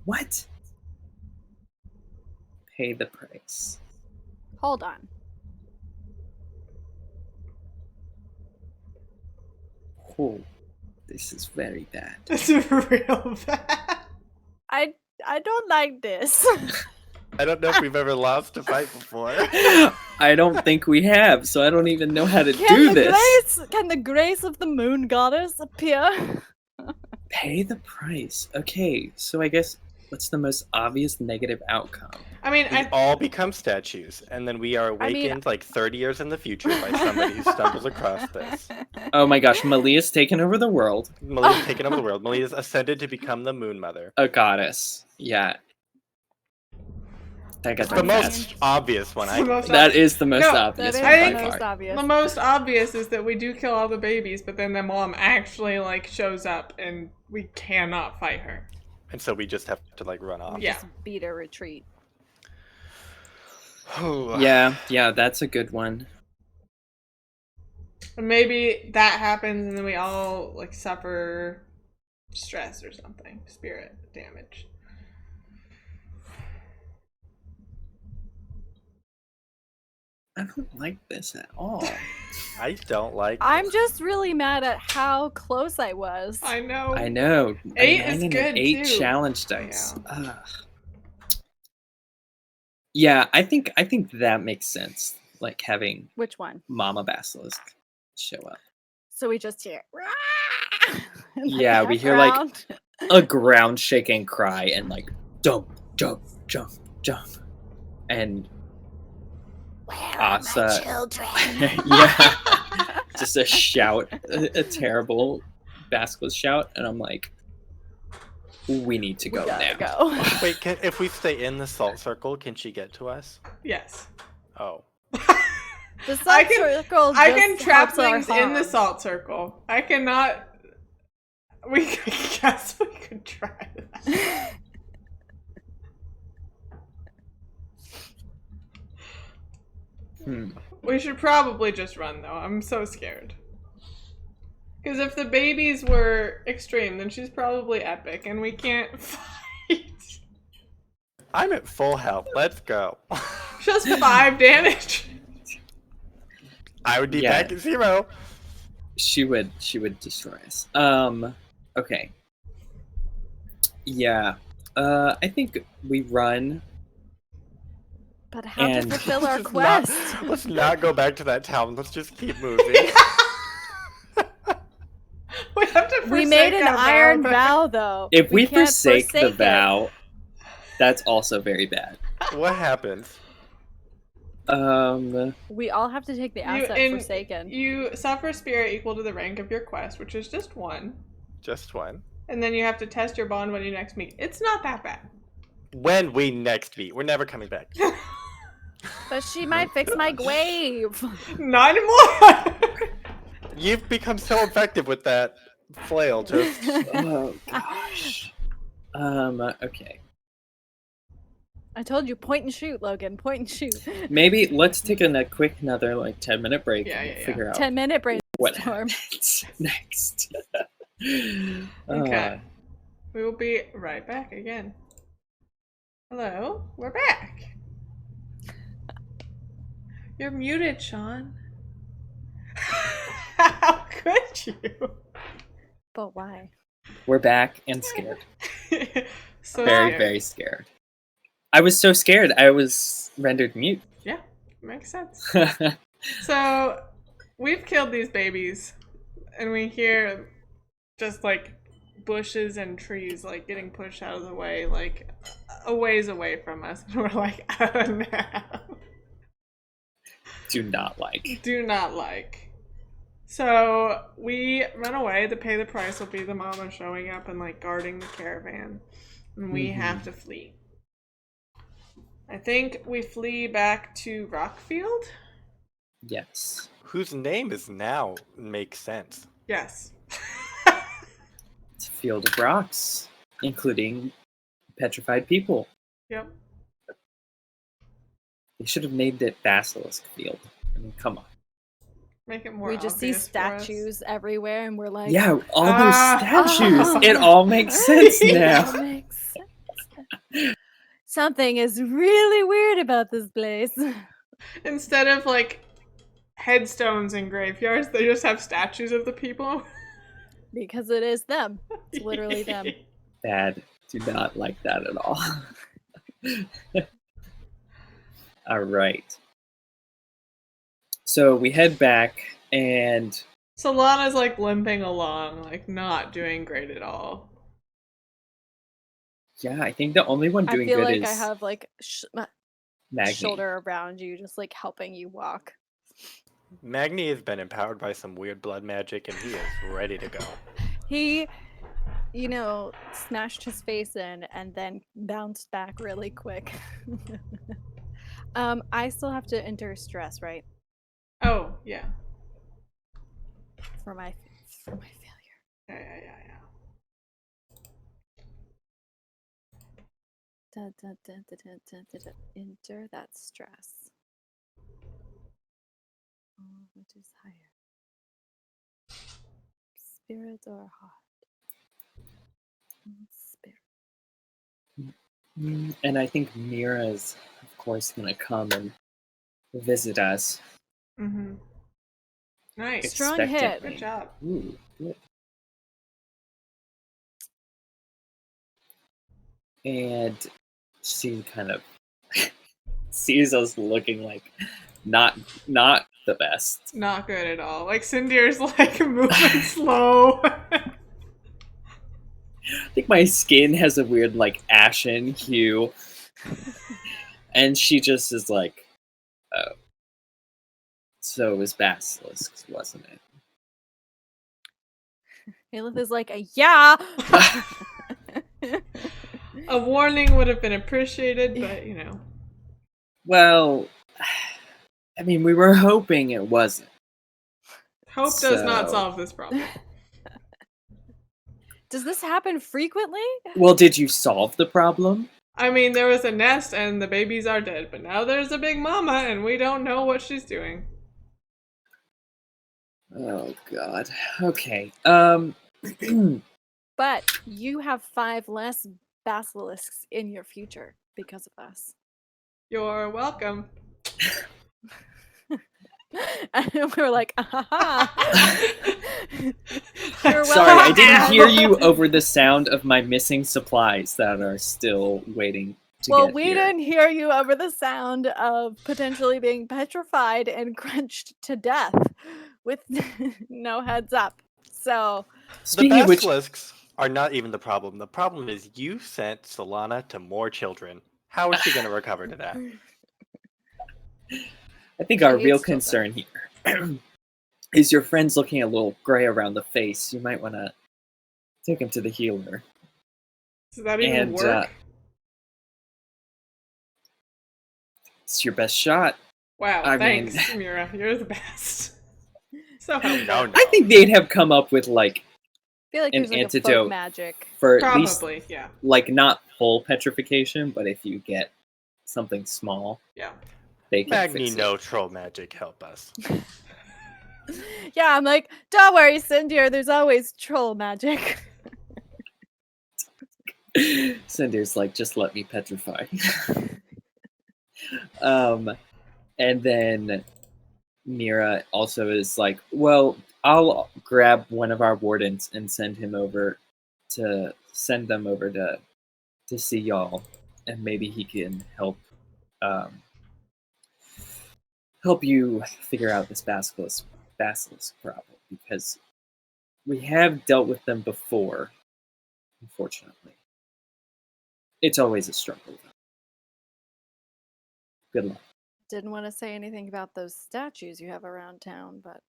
What? Pay the price. Hold on. Oh, this is very bad. This is real bad. I don't like this. I don't know if we've ever lost a fight before. I don't think we have, so I don't even know how to do this. Can the grace of the moon goddess appear? Pay the price. Okay, so I guess what's the most obvious negative outcome? I mean, We all become statues, and then we are awakened like 30 years in the future by somebody who stumbles across this. Oh my gosh, Malia's taken over the world. Malia's taken over the world. Malia's ascended to become the Moon Mother. A goddess. Yeah. That got It's the done most fast. obvious one, It's I the think. most That is the most No, obvious That one is I the by most far. obvious. the most obvious is that we do kill all the babies, but then the mom actually like shows up and we cannot fight her. And so we just have to like run off. Yeah. Just beat a retreat. Yeah, that's a good one. And maybe that happens and then we all like suffer stress or something. Spirit damage. I don't like this at all. I don't like I'm this. just really mad at how close I was. I know. I know. 8 A 9 is and good, an 8 too. challenge dice. Ugh. Yeah, I think that makes sense. Like having Which one? Mama Basilisk show up. So we just hear. in the Yeah, we hear, like, background. A ground shaking cry and like jump, jump, jump, jump. And Where are Asa my children? yeah. Just a shout, a terrible basilisk shout, and I'm like, we need to go We gotta now. go. Wait, if we stay in the salt circle, can she get to us? Yes. Oh. The salt I can- circle I just can trap helps our things in the harm. salt circle. I cannot. We guess we could try that. We should probably just run though. I'm so scared. Because if the babies were extreme, then she's probably epic, and we can't fight. I'm at full health. Let's go. Just 5 damage. I would be Yeah. back at 0. She would destroy us. Okay. Yeah. I think we run. But how to And- fulfill our Let's not- quest? let's not go back to that town. Let's just keep moving. We have to We forsake made an our iron but- vow, though. If we can't forsake the it. vow, that's also very bad. What happens? We all have to take the asset Forsaken. You suffer spirit equal to the rank of your quest, which is just 1. Just one. And then you have to test your bond when you next meet. It's not that bad. When we next meet, we're never coming back. But she might fix my glaive. Not anymore! You've become so effective with that flail. Just oh gosh. Okay. I told you, point and shoot, Logan. Point and shoot. Maybe let's take another like 10-minute break Yeah, and yeah, yeah. figure out 10-minute what brainstorm. happens next. Okay. We will be right back again. Hello, we're back. You're muted, Sean. How could you? But why? We're back and scared. So Very, scared. very scared. I was so scared, I was rendered mute. Yeah, makes sense. So, we've killed these babies, and we hear just like bushes and trees like getting pushed out of the way, like a ways away from us. And we're like, oh no. Do not like. Do not like. So we run away. To pay the price will be the mama showing up and like guarding the caravan. And we have to flee. I think we flee back to Rockfield. Yes. Whose name is now makes sense. Yes. It's a field of rocks, including petrified people. Yep. They should have named it Basilisk Field. I mean, come on. Make it more We just see obvious for us. statues everywhere, and we're like, Yeah, all those statues. ah. It all makes sense that now. makes sense. Something is really weird about this place. Instead of like headstones in graveyards, they just have statues of the people. Because it is them. It's literally them. Bad. Do not like that at all. All right. So we head back, and Solana's like limping along, like not doing great at all. yeah, I think the only one I doing feel good like is I have like Magni. shoulder around you, just like helping you walk. Magni has been empowered by some weird blood magic, and he is ready to go. He, you know, smashed his face in and then bounced back really quick. I still have to enter stress, right? Oh, yeah. For my failure. Yeah. Enter that stress. Oh, which is higher? Spirit or heart? Spirit. And I think Mira's, of course, going to come and visit us. Mm-hmm. Nice. Strong hit. expectantly. Good job. Ooh, good. And she kind of sees us looking like not the best. Not good at all. Like Cinder's like moving slow. I think my skin has a weird like ashen hue. And she just is like, oh. So it was basilisks, wasn't it? Aelith is like, yeah! A warning would have been appreciated, but you know. Well, I mean, we were hoping it wasn't. Hope does not So- solve this problem. Does this happen frequently? Well, did you solve the problem? I mean, there was a nest and the babies are dead, but now there's a big mama and we don't know what she's doing. Oh, God. Okay. But you have 5 less basilisks in your future because of us. You're welcome. And we're like, ah. You're Sorry, I welcome. didn't hear you over the sound of my missing supplies that are still waiting to Well, get we here. didn't hear you over the sound of potentially being petrified and crunched to death with no heads up. So, Speaking The of which, basilisks are not even the problem. The problem is you sent Solana to more children. How is she going to recover to that? I think our She real hates children. concern here is your friend's looking a little gray around the face. You might want to take him to the healer. Does that even And, work? It's your best shot. Wow, I thanks, mean- Mira. You're the best. So helpful. No. I think they'd have come up with like I feel like An there's like a antidote. folk magic. for at least Probably, yeah. like not full petrification, but if you get something small, Yeah. they can Magni, fix no troll magic, help us. Yeah, I'm like, don't worry, Cindy, there's always troll magic. it. Cinder's like, just let me petrify. And then Mira also is like, well, I'll grab one of our wardens and send them over to see y'all, and maybe he can help you figure out this basilisk problem, because we have dealt with them before. Unfortunately, it's always a struggle. Good luck. Didn't want to say anything about those statues you have around town, but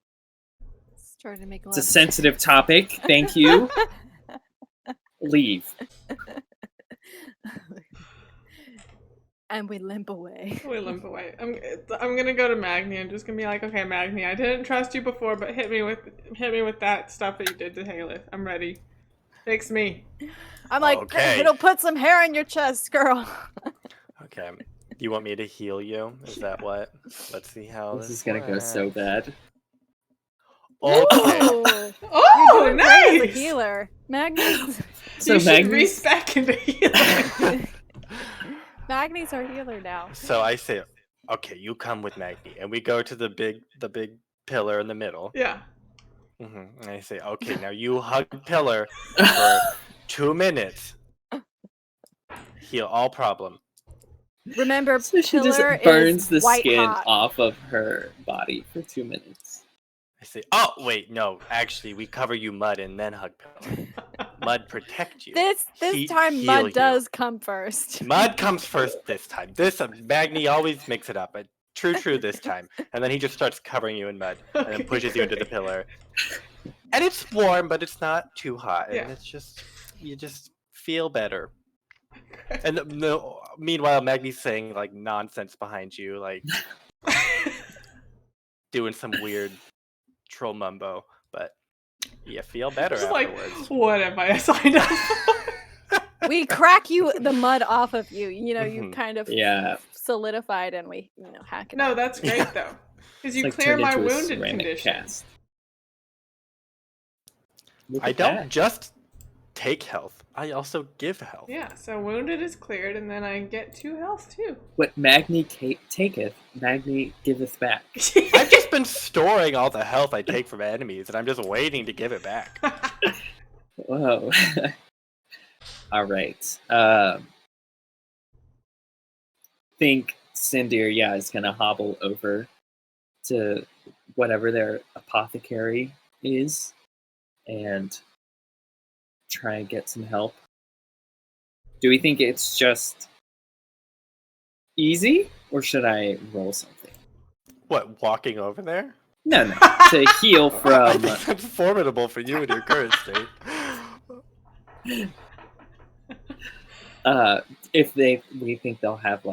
it's starting to make a lot It's a of sensitive topic. Thank you. Leave. And we limp away. We limp away. I'm gonna go to Magni. I'm just gonna be like, okay, Magni, I didn't trust you before, but hit me with that stuff that you did to Haleth. I'm ready. Fix me. I'm like, Okay. it'll put some hair on your chest, girl. Okay. You want me to heal you? Is that what? Let's see how This this is gonna go so works. bad. Okay. Ooh, Oh, you're doing great as a nice! healer. Magnus. So You should Magnus, respec into healing. Magnus our healer now. So I say, okay, you come with Magni, and we go to the big pillar in the middle. Yeah. And I say, okay, now you hug pillar for 2 minutes. Heal all problem. Remember, so she just pillar burns is the white skin hot. off of her body for 2 minutes. I say, oh wait, no, actually, we cover you mud and then hug pillar. Mud protect you. This Heat time, heal mud you. does come first. Mud comes first this time. Magni always makes it up, but true this time. And then he just starts covering you in mud and then Okay, pushes you into the great. pillar. And it's warm, but it's not too hot. And Yeah. it's just, you just feel better. And meanwhile, Magni's saying like nonsense behind you, like doing some weird troll mumbo, but you feel better Just like, afterwards. what have I signed up for? We crack the mud off of you. You know, you Mhm. kind of Yeah. solidified, and we, hack it No, out. that's great though. Because you It's like clear turned my into a wounded ceramic condition. cast. Look I at don't that. just take health, I also give health. Yeah, so wounded is cleared, and then I get 2 health too. What Magni taketh, Magni giveth back. I've just been storing all the health I take from enemies, and I'm just waiting to give it back. Whoa. All right. Think Sindir, is gonna hobble over to whatever their apothecary is and try and get some help. Do we think it's just easy, or should I roll something? What, walking over there? No, to heal I from. think that's formidable for you in your current state. If we think they'll have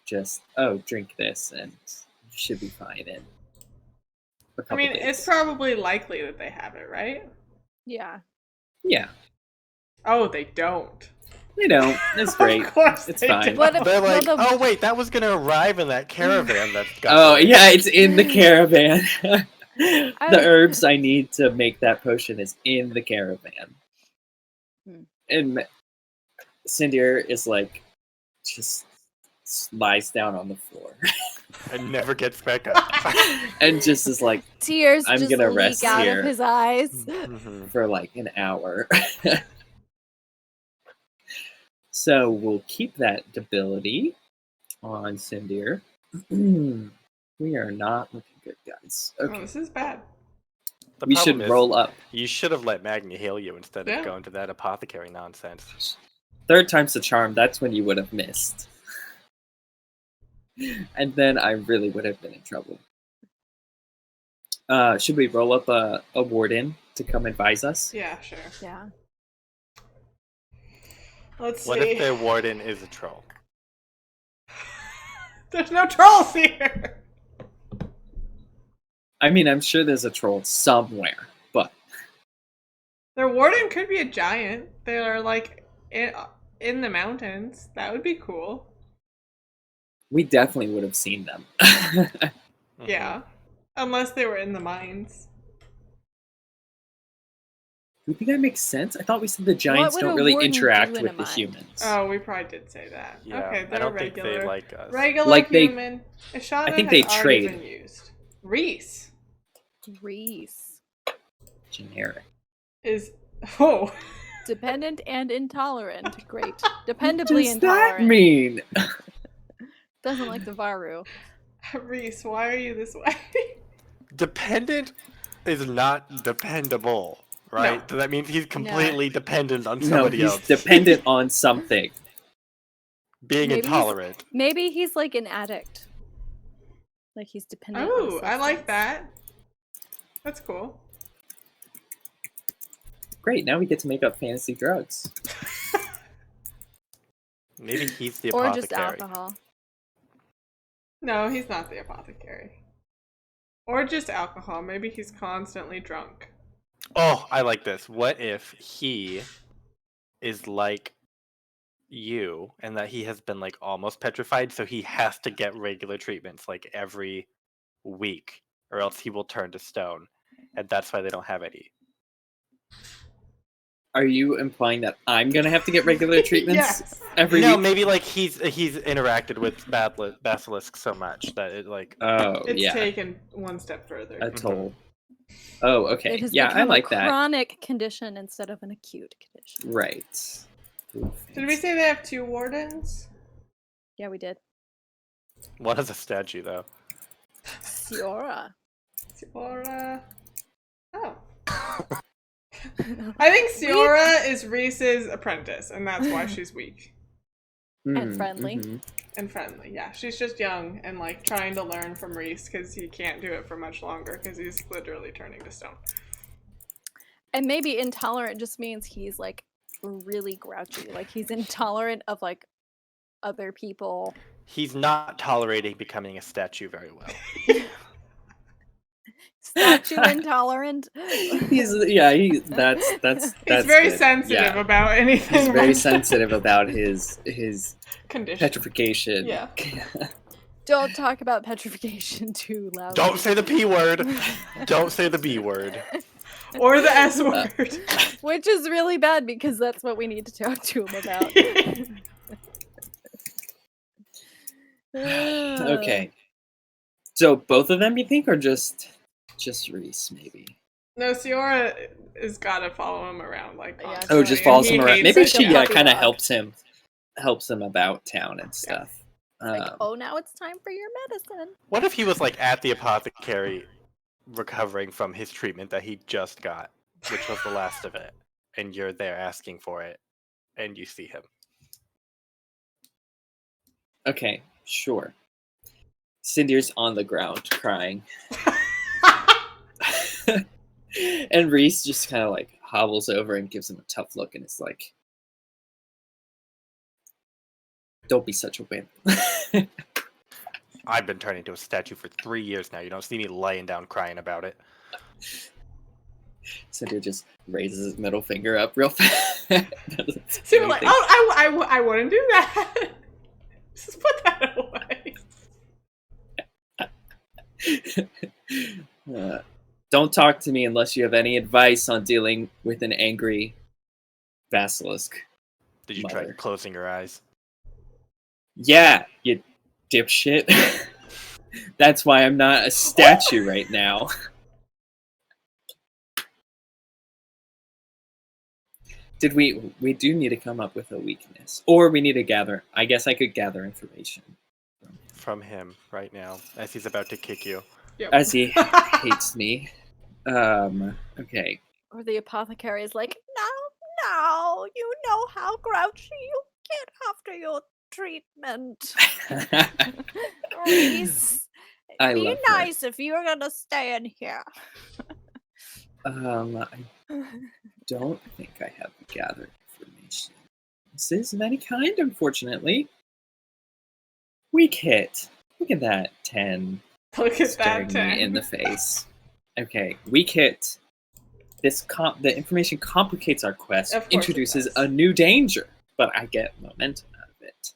just drink this and you should be fine in a couple I mean, days. it's probably likely that they have it, right? Yeah. Yeah, Oh, they don't. they don't. It's great. Of course It's they fine. What if- They're like, well, oh wait, that was gonna arrive in that caravan that got Oh delayed." yeah, it's in the caravan. The herbs I need to make that potion is in the caravan. And Sindir is just lies down on the floor And never gets back up. and just is like tears I'm just gonna leak rest out here. of his eyes. Mhm. for an hour. So we'll keep that debility on Sindir. We are not looking good, guys. Oh, Okay, this is bad. The we should problem is, roll up. You should have let Magni heal you instead Yeah. of going to that apothecary nonsense. 3rd time's the charm. That's when you would have missed. And then I really would have been in trouble. Should we roll up a warden to come advise us? Yeah, sure. Yeah. Let's see. What if their warden is a troll? There's no trolls here. I mean, I'm sure there's a troll somewhere, but Their warden could be a giant. They're in the mountains. That would be cool. we definitely would have seen them. Mhm. Yeah. Unless they were in the mines. You think that makes sense? I thought we said the giants would don't a really warden interact do in with a the mind? humans. Oh, we probably did say that. Yeah, Okay, I they're don't regular. think they like us. Regular Like they- human. Ishada I think has they already trade. been used. Reese Reese. Generic. is Dependent and intolerant. Great. What Dependably does that intolerant. mean? Doesn't like the Varu. Reese. Why are you this way? Dependent is not dependable, right? So that means he's completely dependent on No, somebody he's else. dependent on something. Being Maybe he's- intolerant. Maybe he's like an addict. Like he's dependent on a Oh, I like substance. that. That's cool. Great, now we get to make up fantasy drugs. Maybe he's the Or apothecary. just alcohol. No, he's not the apothecary. Or just alcohol. Maybe he's constantly drunk. Oh, I like this. What if he is like you and that he has been like almost petrified, so he has to get regular treatments like every week, or else he will turn to stone, and that's why they don't have any. Are you implying that I'm gonna have to get regular treatments Yes. every No, week? maybe like he's interacted with basilisks so much that it like Oh, It's yeah. taken one step further. A toll. Oh, okay. It has Yeah, I become like a that. chronic condition instead of an acute condition. Right. Ooh, Did we say they have 2 wardens? Yeah, we did. what is a statue though? Siora. Or, oh. I think Siora is Reese's apprentice, and that's why she's weak. And friendly. mhm. And friendly, yeah. She's just young and, like, trying to learn from Reese because he can't do it for much longer because he's literally turning to stone. And maybe intolerant just means he's like really grouchy. Like he's intolerant of like other people. He's not tolerating becoming a statue very well. Statue intolerant. He's that's He's very good. sensitive Yeah. about anything. He's very like sensitive about his condition. petrification. Yeah. Don't talk about petrification too loudly. Don't say the P word. Don't say the B word. Or the S word. Which is really bad because that's what we need to talk to him about. Okay. So both of them, you think, or just Reese, maybe? No, Siora is gotta follow him around, like, Yeah, constantly, Oh, just and follows he him around. hates Maybe it. she Yeah. kind of Puppy helps him about town and stuff. Like, oh, now it's time for your medicine. What if he was like at the apothecary recovering from his treatment that he just got, which was the last of it, and you're there asking for it, and you see him? Okay, sure. Cinder's on the ground crying. And Reese just kind of like hobbles over and gives him a tough look and is like, don't be such a wimp. I've been turning into a statue for 3 years now. You don't see me laying down crying about it. Cinder just raises his middle finger up real fast. So you're like, oh, I wouldn't do that. Just put that away. Don't talk to me unless you have any advice on dealing with an angry basilisk. Did you Mother. try closing your eyes? Yeah, you dipshit. That's why I'm not a statue right now. We do need to come up with a weakness. Or we need to gather, I guess I could gather information. From him right now, as he's about to kick you. Yep. As he hates me. Okay. Or the apothecary is like, no, you know how grouchy you get after your treatment. Reese, I be love her. nice if you're gonna stay in here. I don't think I have gathered information. This is of any kind, unfortunately. Weak hit. Look at that 10 Look at staring that 10. me in the face. Okay, weak hit. The information complicates our quest, Of course it introduces does. a new danger, but I get momentum out of it.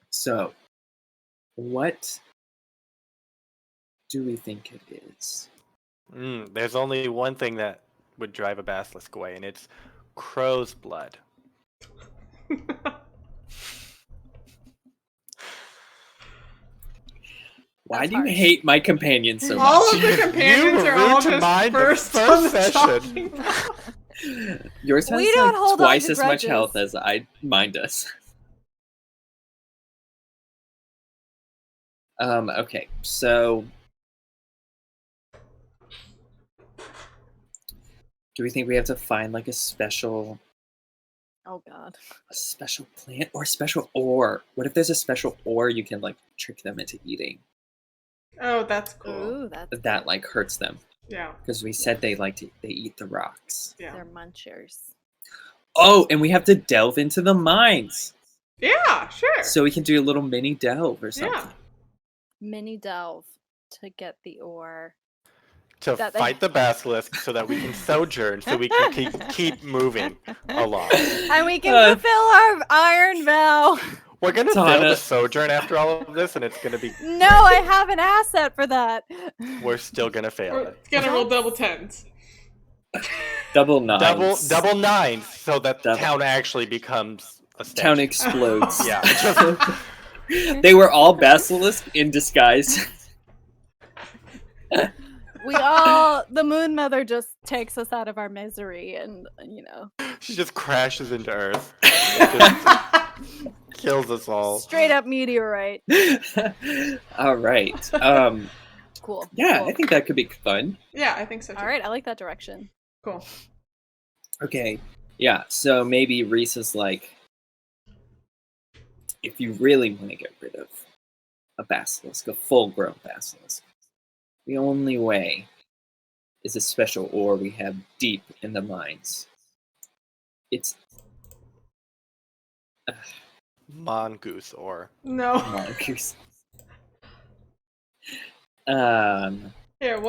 So, what do we think it is? There's only one thing that would drive a basilisk away, and it's crow's blood. Why That's do you harsh. hate my companions so All much? of the companions You are all rude to just mine the first first on the session. chopping block. Yours has We don't like hold on twice to as much grudges. health as mine does. Okay, so do we think we have to find like a special Oh god. plant or a special ore? What if there's a special ore you can like trick them into eating Oh, that's cool. Ooh, that's that like hurts them? Yeah, Because we said they eat the rocks. yeah. they're munchers. Oh, and we have to delve into the mines. Yeah, sure. So we can do a little mini delve or something. yeah. Mini delve to get the ore. To That they- fight the basilisk so that we can sojourn, so we can keep moving along. And we can fulfill our iron vow. We're gonna fail Tana. the sojourn after all of this, and it's gonna be. No, I have an asset for that. We're still gonna fail We're it. gonna roll double tens. Double nines. Double nines, so that the Double. town actually becomes a statue. Town explodes. Yeah. They were all basilisk in disguise. The Moon Mother just takes us out of our misery and, She just crashes into Earth. Just kills us all. straight up meteorite. All right. Cool. Yeah, cool. I think that could be fun. Yeah, I think so too. All right, I like that direction. Cool. Okay. Yeah, so maybe Reese is like, if you really want to get rid of a basilisk, a full-grown basilisk, the only way is a special ore we have deep in the mines. It's Mongoose or No. mongoose. Here,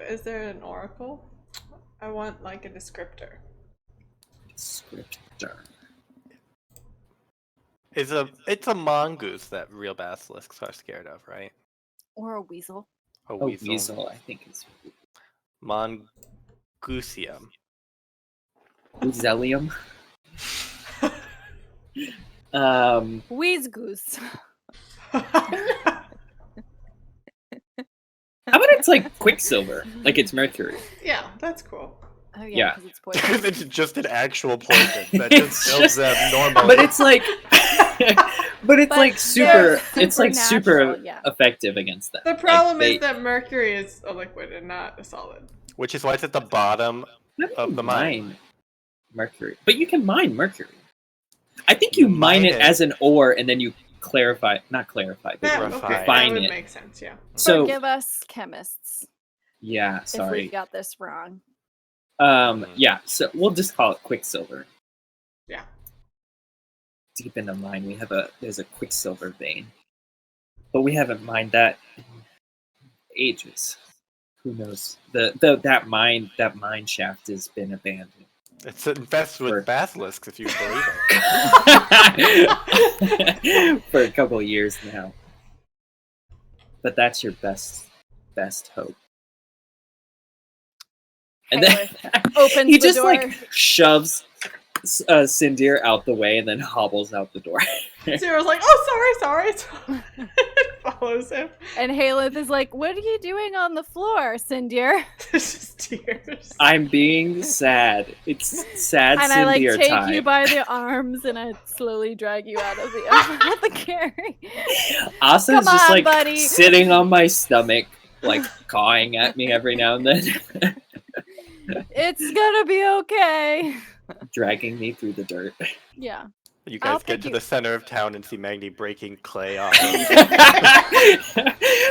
is there an oracle? I want like a descriptor. Scriptor. It's a mongoose that real basilisks are scared of, right? Or a weasel. A Oh, weasel. weasel, I think it's Mongoosium. Weaselium. Wheeze goose. How about it's like Quicksilver, like it's mercury? Yeah, that's cool. Oh Yeah. yeah, because it's poison. It's just an actual poison that It's just kills just- them normally. But it's like, but it's But like super. they're It's like super supernatural, yeah. effective against them. The problem Like, is that mercury is a liquid and not a solid. Which is why it's at the bottom how do of you the mine. mercury, but you can mine mercury. I think you mine it as an ore, and then you not clarify, but That, refine. okay, that refine would it. make sense, yeah. So Forgive us, chemists, yeah, if we sorry. got this wrong. Yeah. So we'll just call it Quicksilver. Yeah. Deep in the mine, there's a Quicksilver vein, but we haven't mined that in ages. Who knows? That mine shaft has been abandoned. It's infested with For- basilisks, if you believe it. For a couple of years now. But that's your best hope. And then Opens he the just door. like shoves Sindir out the way and then hobbles out the door. Zero's like, oh, sorry. Follows him. And Haleth is like, "What are you doing on the floor, Sindir?" It's just tears. I'm being sad. It's sad And I like Sindir take time. you by the arms and I slowly drag you out of the carry. Asa's Come just on, like buddy. sitting on my stomach, like cawing at me every now and then, It's gonna be okay. dragging me through the dirt. Yeah. You I'll guys get pick to you- the center of town and see Magni breaking clay off.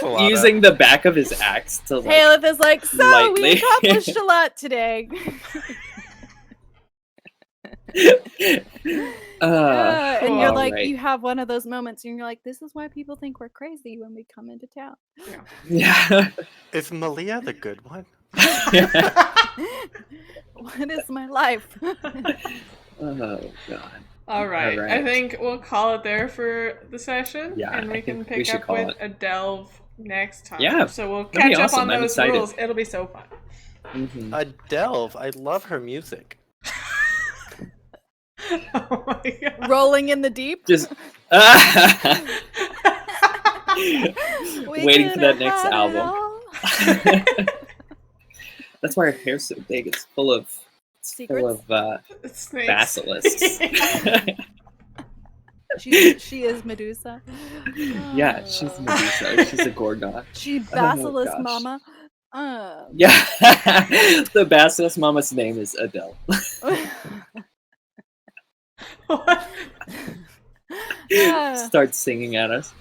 lot Using the back of his axe to like. Haleth is like, "So we lightly. accomplished a lot today." And you're like, alright. you have one of those moments, and you're like, "This is why people think we're crazy when we come into town." Yeah. Is Malia the good one? What is my life? Oh god. All right. All right. I think we'll call it there for the session. Yeah, and we I can think we pick should up call with it. a delve next time. Yeah, So we'll that'd be catch up awesome. on I'm those excited. rules. It'll be so fun. Mhm. A delve. I love her music. Oh my god. Rolling in the deep. Just We waiting for that could've next had it album. all. That's why her hair's so big. It's full of Secrets? Snakes. basilisks. She is Medusa. Yeah, she's Medusa. She's a Gorgon. She Oh my basilisk gosh. mama. Yeah, the basilisk mama's name is Adele. What? Starts singing at us.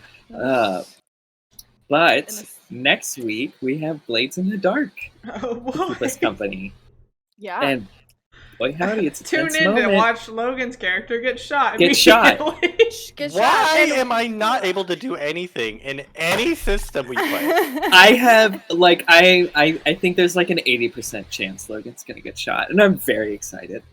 But next week we have Blades in the Dark Oh to keep us boy. company. Yeah. And boy howdy, it's a Tune tense in moment. to watch Logan's character get shot. Get shot. immediately. Get shot Why and- am I not able to do anything in any system we play? I have like I think there's like an 80% chance Logan's gonna get shot, and I'm very excited.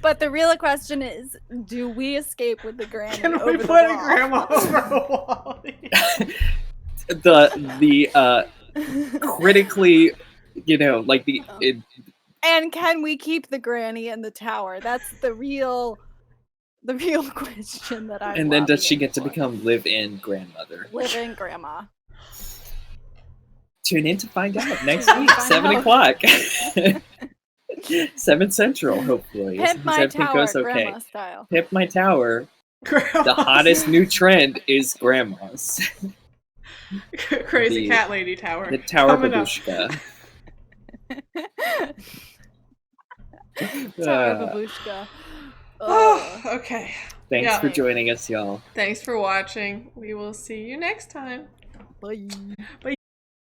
But the real question is, do we escape with the granny Can over we the put a wall? grandma over a wall? the critically, like And can we keep the granny in the tower? That's the real question that I'm and then does she lobbying get to for. become live-in grandmother? Live-in grandma? Tune in to find out next Tune in week, to find 7 out. o'clock. 7 Central, hopefully. Pimp as my everything tower, goes okay. grandma style. Pimp my tower. Grandmas. The hottest new trend is grandmas. Crazy the- cat lady tower. The Tower Coming up. Babushka. Tower Uh, babushka. Oh, okay. Thanks Yeah. for joining us, y'all. Thanks for watching. We will see you next time. Bye. Bye.